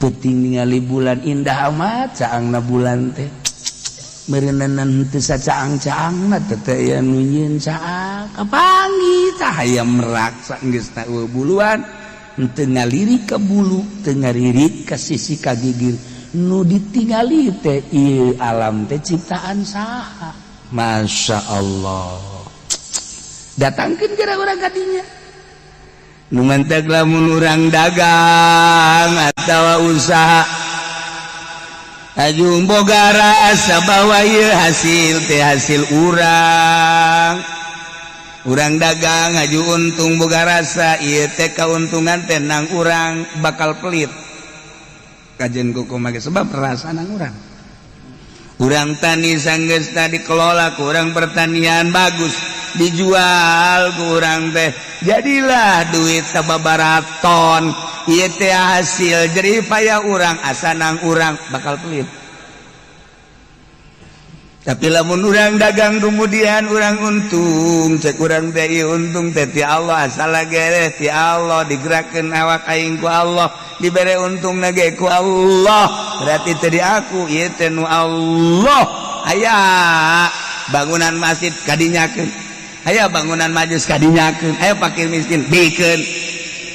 peuting ningali bulan indah amat caangna bulan teh meureunna teu sacaang-caangna teh aya nu nyieun caang kapanggih tah aya merak saenggeusna eueuh buluan teu ngalirik ka bulu teu ngalirik ka sisi ka gigir nu ditingali teh ieu alam teh ciptaan saha masya Allah datangkeun geura urang ka dinya nu mantek lamun urang dagang atawa usaha aju boga rasa bahwa ieu hasil teh hasil urang urang dagang aju untung boga rasa ieu teh kauntungan teh nang urang bakal pelit kajen kumaha sebab rasa nang urang tani sanggeusna dikelola ku urang pertanian bagus dijual kurang teh jadilah duit sababaraton ieu teh hasil jerih payah urang asanang urang bakal pelit. Tapi lamun urang dagang kemudian urang untung cek urang teh untung teh ti Allah asal gere ti Allah digerakkeun awak aing ku Allah dibere untung nage ku Allah berarti teh di aku ieu teh nu Allah. Aya bangunan masjid kadinyakeun aya bangunan majlis kadinyakeun aya fakir miskin bikeun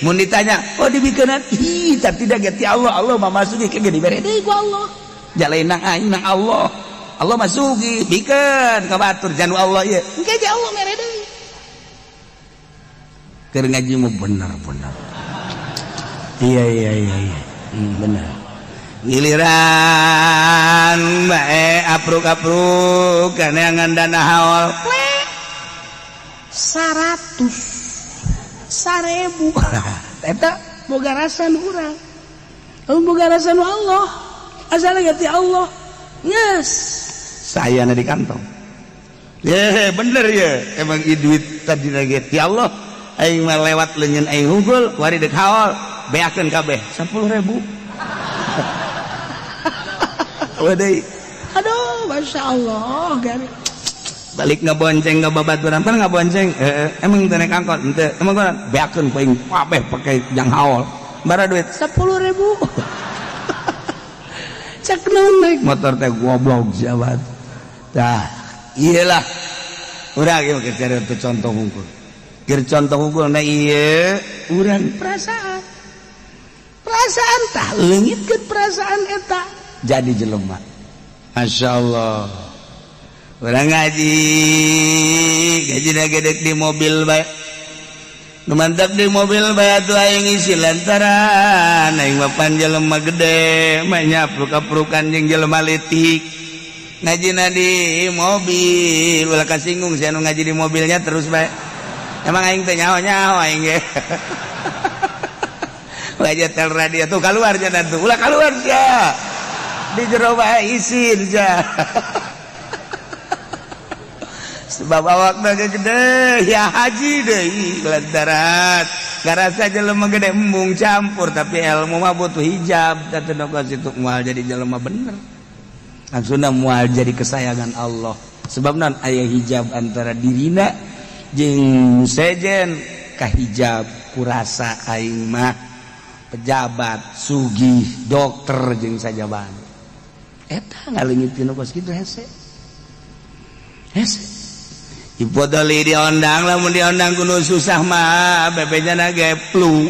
mun ditanya oh dibikeunan ih tidak ti Allah Allah mah masuki ke dibere deui ku Allah jalain nang aing nang Allah Allah masuki bikeun ka batur janu Allah ieu engke ge Allah mere deui keur ngaji mah bener iya bener giliran bae apruk-apruk kaneangan dana haul 100 1000 eta boga rasa nu urang boga rasa nu Allah asal ti Allah yes saya di kantong bener ya emang duit tadi lagi ti Allah aing mah lewat leunyeun aing hungkul wari deuk haul beakeun kabeh 10.000 wadai aduh masya Allah gari balik ngabonceng ngababaturan pan ngabonceng emang teu naik angkot henteu emang kan beakeun paling kabeh pake jang haul bara duit 10.000 cek naik motor teh goblok jabat tah iyalah urang ieu keur cari contoh hungkul keur contoh hungkul na ieu urang perasaan tah leungitkeun perasaan eta jadi jelema Masya Allah urang ngaji gedek di mobil bae nu mantap di mobil bae atuh aing ngisi lantaran aing mah pan jelema gede mah nyapruk-aprukan jeung jelema leutik ngajina di mobil ulah kasinggung si anu ngaji di mobilnya terus bae emang aing teh nyaho-nyaho aing ge wajah tel radio tuh keluar jangan tuh ulah keluar sia di jero bae isin ja sebab awakna gede ya haji deui lantaran garasa jelema gede embung campur tapi ilmu mah butuh hijab teh nongos itu moal jadi jelema bener langsungna moal jadi kesayangan Allah sebab naon aya hijab antara dirina jeung sejen ka hijab kurasa aing mah pejabat sugih dokter jeung sajabana eta ngaleungitkeun kos kitu hese hipodoli diondang lamun diondang kudu susah mah bebejana ge flu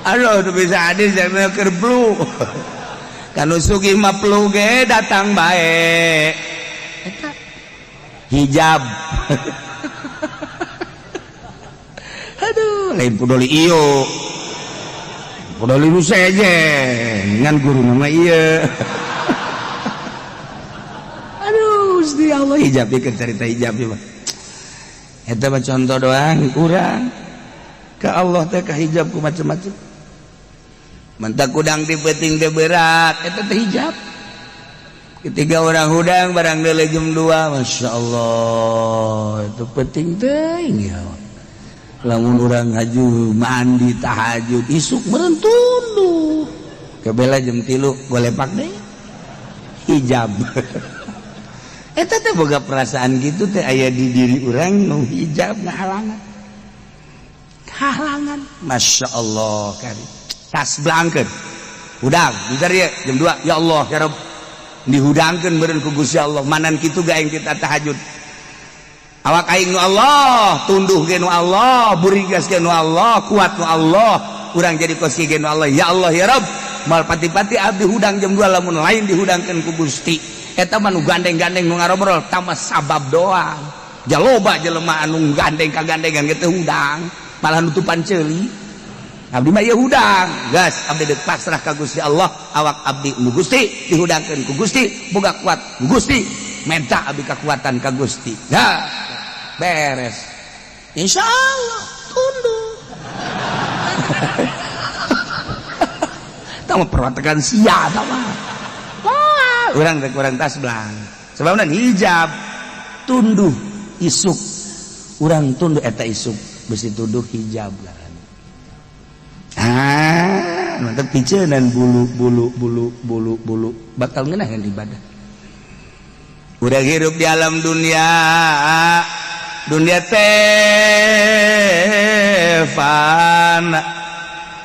aduh teu bisa hadis jangan keur flu kanu sugih mah flu ge datang bae eta hijab aduh lain podoli iyo podoli nu sejen ngan guru nama iya aduh Gusti Allah hijab ieu cerita hijab ieu mah eta mah contoh doang kurang ka Allah teh ka hijab ku macam-macam mentak udang di peuting teh berat eta teh hijab ketika orang hudang barang deuleu jam 2 Masya Allah itu peuting teuing ya lamun urang ngaju mandi tahajud isuk meureun tunduh kebela jam 3 golepak deui hijab eta teh boga perasaan gitu teh aya di diri urang nu hijab ngahalangan Masya Allah kari tas blangkeun hudang bentar ya jam 2 ya Allah ya Rabb dihudangkeun beureun ku Gusti Allah manan kitu ga aing kita tahajud awak aing nu Allah tunduh ge nu Allah burigas ge nu Allah kuat nu Allah urang jadi kosi ge nu Allah ya Allah ya Rabb mal pati-pati abdi hudang jam 2 lamun lain dihudangkeun ku Gusti eta mah nu gandeng-gandeng nu ngarobrol tambah sabab doang jaloba jelema anu gandeng kagandengan ge teh hudang malah nutupan ceuli abdi mah ieu hudang gas abdi deuk pasrah ka Gusti Allah awak abdi nu Gusti dihudangkeun ku Gusti boga kuat ku Gusti menta abdi kekuatan ka Gusti ya beres insyaallah tunduk tama perwatakan sia tama urang rek urang tas blang sebabna hijab tunduh isuk urang tunduh eta isuk besi tunduh hijab lah mantap picenan bulu bakal ngeunaheun ibadah urang hirup di alam dunia teh fana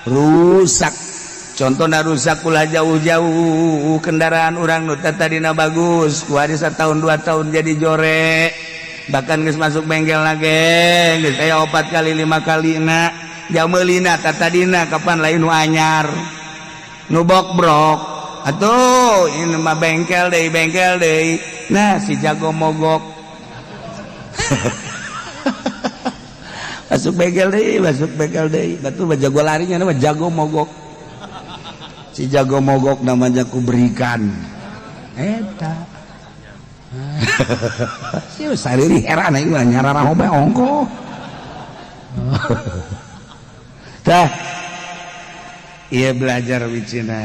rusak contohna rusak ulah jauh-jauh kendaraan urang nu tadina bagus ku hari 1 tahun 2 tahun jadi jorek bahkan geus masuk bengkel lagi geus aya 4 kali 5 kali na jameulina tadina kapan lain nu anyar nu bok-brok atuh ini mah bengkel deui nah si jago mogok masuk bengkel deui batu jago larinya nama jago mogok si jago mogok namanya ku berikan eta si sariri heran ieu nyararah obe ongko tah ieu belajar wicina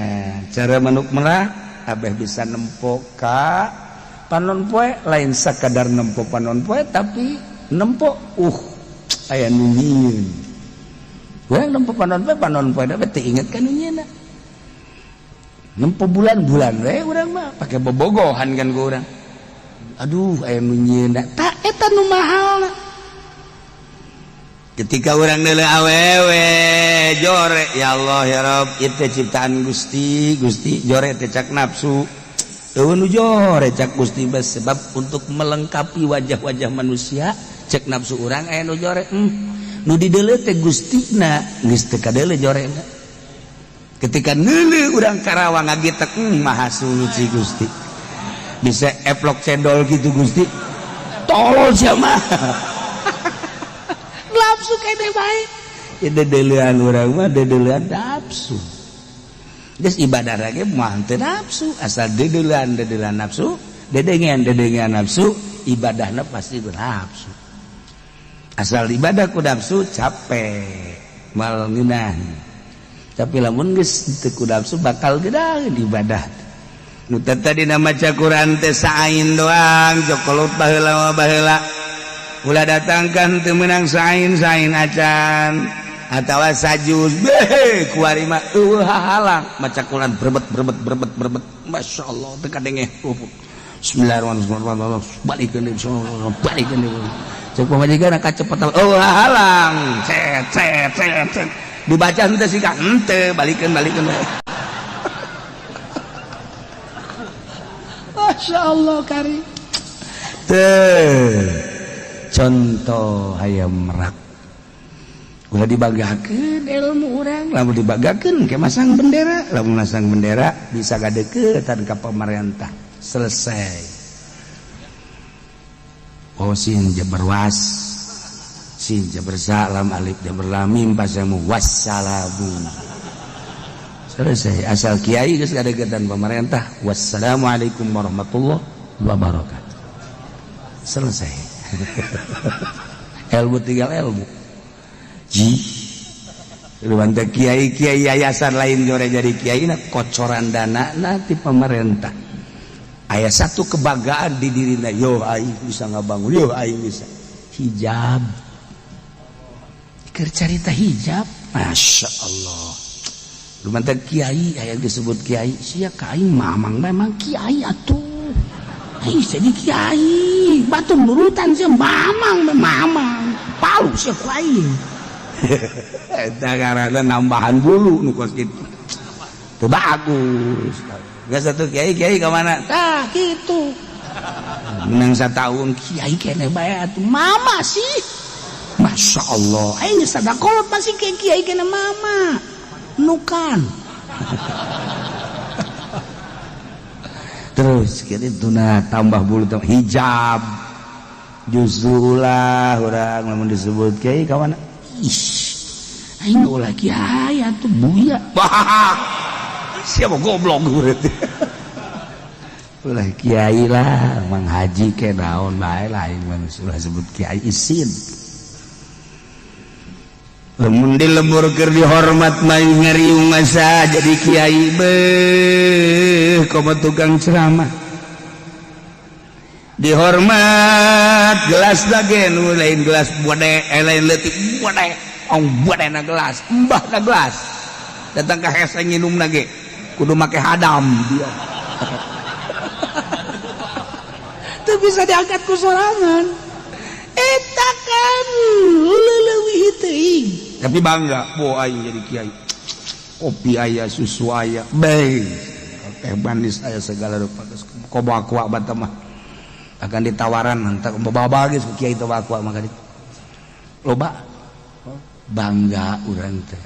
cara manuk merah abeh bisa nempo ka panon poe lain sakadar nempo panon poe tapi nempo aya nu nyieun urang nempo panon poe da teh inget ka nu nyieunna nempo bulan-bulan we urang mah pake bobogohan kan ku urang aduh aya nu nyieunna tah eta nu mahalna ketika urang deuleu awewe jore ya Allah ya Rabb ieu teh ciptaan Gusti jore teh cak nafsu eueuh nu jore cak Gusti sebab untuk melengkapi wajah-wajah manusia cek nafsu urang aya nu jore nu dideuleu teh Gustina geus teu kadeuleu jorena ketika neuleuh urang Karawang ngagitek maha suci Gusti bisa eplok cendol gitu Gusti tolol sia mah nafsu kene bae ieu deuleuan urang mah deuleuan nafsu geus ibadah lagi mah teu nafsu asal deuleuan nafsu dedengan nafsu ibadahna pasti bernafsu asal ibadah ku nafsu capek mal ngeunah tapi lamun geus teu ku nafsu bakal geudaheun ibadah nu tadi nama maca Quran teh sain doang jokolot baheula ulah datangkan teu meunang sain acan atawa sajus beh ku ari mah eueuh halang maca Quran berbet masyaallah teu kadenge bismillahirrahmanirrahim balikeun cek pamajikan kacepet halang cet dibaca henteu sika henteu balikeun masyaallah kari teu contoh hayam merak ulah dibagakeun ilmu urang lamun dibagakeun ke masang bendera lamun masang bendera bisa gadeukeun ka pamarentah selesai sin jabar was sin jabar salam alif jabar lam mim pasamu wassalamu selesai asal kiai geus gadeukeun pamarentah wassalamualaikum warahmatullahi wabarakatuh selesai ilmu tinggal ilmu luan teh kiai yayasan lain jore jadi kiai na kocoran dana nanti pemerintah aya satu kebanggaan di dirina yo aing bisa ngabangun yo aing bisa hijab keur carita hijab masya Allah luan teh kiai aya disebut kiai sia ka aing mamang memang kiai atuh aing jadi kiai batu nurutan sia mamang palu sia ku aing eta karana nambahan bulu nu kos kitu teu bagus geus satu kiai ka mana tah kitu menang satahun kiai keneh bae atuh mama sih masyaallah aing sadakolot masih kiai keneh mama nukan terus kitu na tambah bulu hijab justru ulah urang lamun disebut kiai ka mana aing ulah kiai atuh buya siapa goblok berarti ulah kiai lah mang haji ke daun bae lain mang ulah sebut kiai isin lamun dilembur keur dihormat mah ngariung masa jadi kiai beuh komo tukang ceramah dihormat gelas dagen lain gelas bode lain leutik bode ong bode na gelas mbah na gelas datang ka hese nginum nage kudu make hadam dia teu bisa diangkat ku sorangan eta kan leuwih teuing tapi bangga bo aing jadi kiai kopi aya susu aya bae teh manis aya segala rupa koba kuat bata mah akan ditawaran entar bawa geus ku kiai teh kuat maka loba bangga urang teh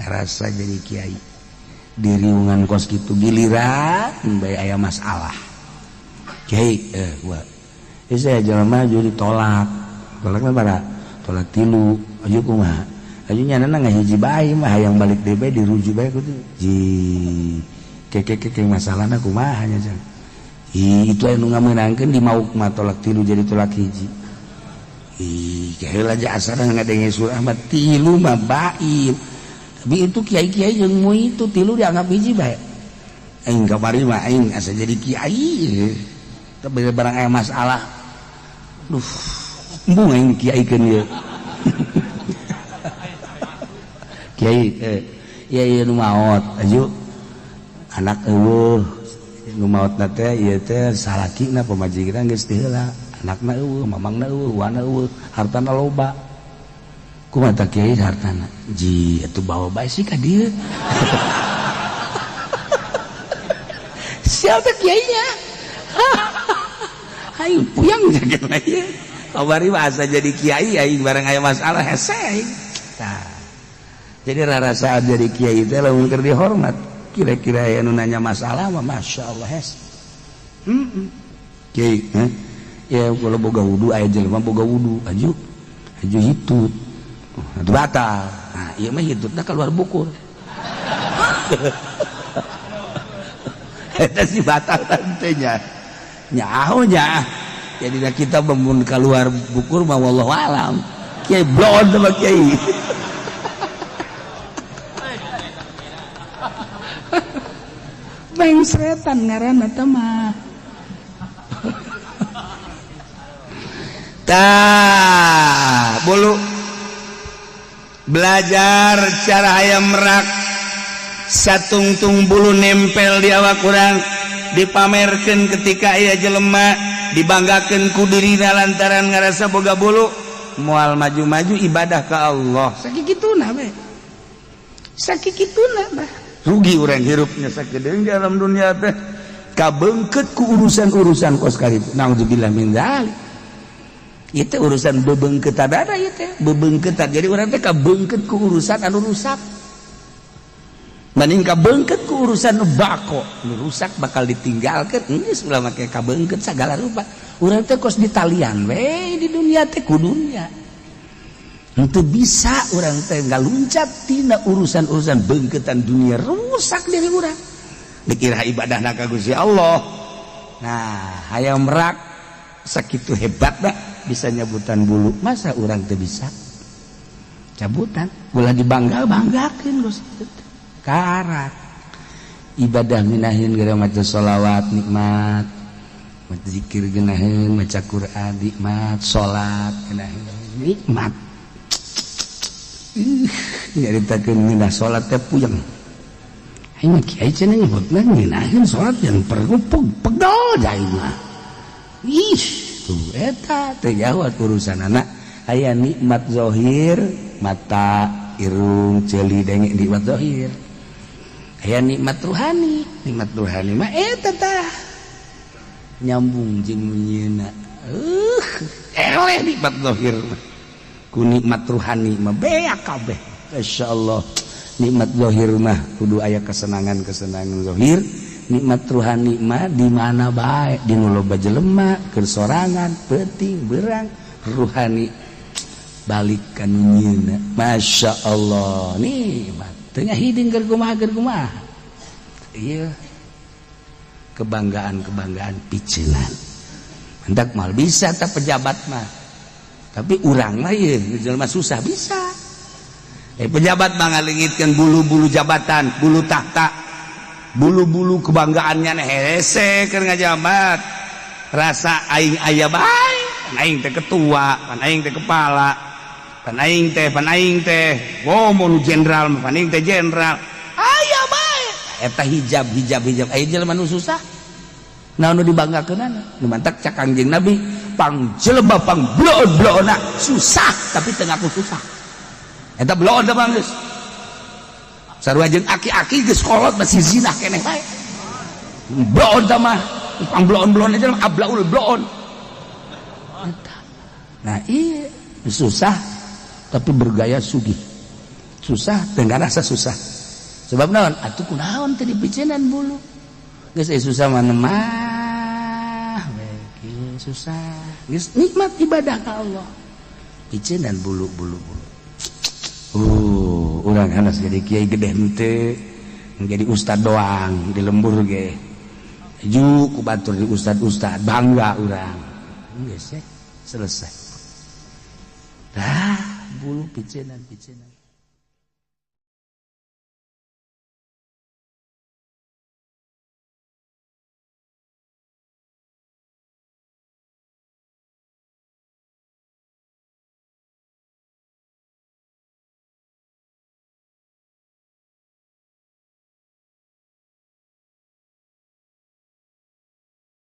rasa jadi kiai di riungan kos kitu giliran bae aya masalah kiai gua saya jelema aju ditolak tolakna bara tolak 3 aju kumaha aju nyanana ngahiji bae mah hayang balik deui bae diruju bae kudu ji keke masalahna kumaha nya jang itu anu ngamenangkeun di mauk mah tolak 3 jadi tolak hiji kaheula aja asana ngadenge surah mah 3 mah baim tapi itu kiai-kiai jeung mu itu 3 dianggap hiji bae aing kamari mah aing asa jadi kiai tapi barang aya masalah duh embung aing kiaikeun ieu kiai ieu nu maot aju anak eueuh nu maotna teh ieu teh salakina pamajikan geus teu heula anakna eueuh mamangna eueuh wana eueuh hartana loba kumaha tah kiai hartana ji atuh bawa bae sih ka dieu siapa kiainya aing puyang jagetna ieu kabari mah asa jadi kiai aing barang aya masalah hese aing tah jadi rarasaan jadi kiai teh lamun keur dihormat kira-kira aya nu nanya masalah mah masyaallah hese kiai ya kalau boga wudu aya jelema boga wudu aju hitut atuh batal nah ieu mah hitutna keluar bukur eta si batal teh nya nyaho nya jadi kita mun keluar bukur mah wallahu alam kiai blon sama kiai beng seretan ngaranna teh mah tah bulu belajar cara hayam merak satungtung bulu nempel di awak urang dipamerkeun ketika aya jelema dibanggakeun ku dirina lantaran ngarasa boga bulu moal maju-maju ibadah ka Allah sakikituna we sakikituna bah rugi urang hirupnya sakedeung di alam dunia teh kabeungkeut ku urusan-urusan kos karitu naudzubillah min dzalik ieu teh urusan bebeungkeutan ada ieu teh bebeungkeutan jadi urang teh kabeungkeut ku urusan anu rusak mending kabeungkeut ku urusan nu bako nu rusak bakal ditinggalkeun geus ulah make kabeungkeut sagala rupa urang teh kos ditalian we di dunia teh ku dunia henteu bisa urang teh ngaluncat tina urusan-urusan beungkeutan dunia rusak diri urang dikira ibadahna ka Gusti Allah nah hayang merak sakitu hebatna bisa nyabutan bulu masa urang teu bisa cabutan ulah dibangga-banggakeun Gusti karak ibadah minahin gara maca sholawat nikmat maca zikir geunaheun maca Quran nikmat salat geunaheun nikmat nyaritakeun ngeunah salat teh puyeng aing mah kiai cenah nyebutna ngeunaheun salat yang perlu pegel jai mah ih tuh eta teh jauh urusanana aya nikmat zahir mata irung ceuli denge nikmat zahir aya nikmat ruhani mah eta tah nyambung jeung munyeuna eleh nikmat zahir ku nikmat ruhani mah beak kabeh masyaallah nikmat zahir mah kudu aya kesenangan-kesenangan zahir nikmat ruhani mah di mana bae di nu loba jelema keur sorangan peuting beurang ruhani balik ka nyieuna masyaallah nikmat tengah hiding keur kumaha iya kebanggaan piceunan hendak mal bisa tah pejabat mah tapi urang mah ieu jelema susah bisa pejabat mah ngalingitkeun bulu-bulu jabatan bulu tahta bulu-bulu kebanggaannya hese keur ngajabat rasa aing aya bae pan aing teh ketua pan aing teh kepala pan aing teh ngomong jenderal pan aing teh jenderal aya bae eta hijab aya jelema nu susah naon nu dibanggakeunana nu mantak cak Kangjeng Nabi pangjleba pangbloon-bloona susah tapi teu ngaku susah eta bloon teh geus sarua jeung aki-aki geus kolot masih zina keneh bae bloon teh mah pangbloon-bloon aja ablaul bloon. Nah iya susah tapi bergaya sugih susah tengah rasa susah sebab naon atuh kunaon teh dipicenan bulu geus susah mana mah susah geus nikmat ibadah ka Allah picenan bulu urang hanas jadi kiai gede henteu jadi ustad doang di lembur ge ju ku batur di ustad bangga urang geus selesai dah bulu picenan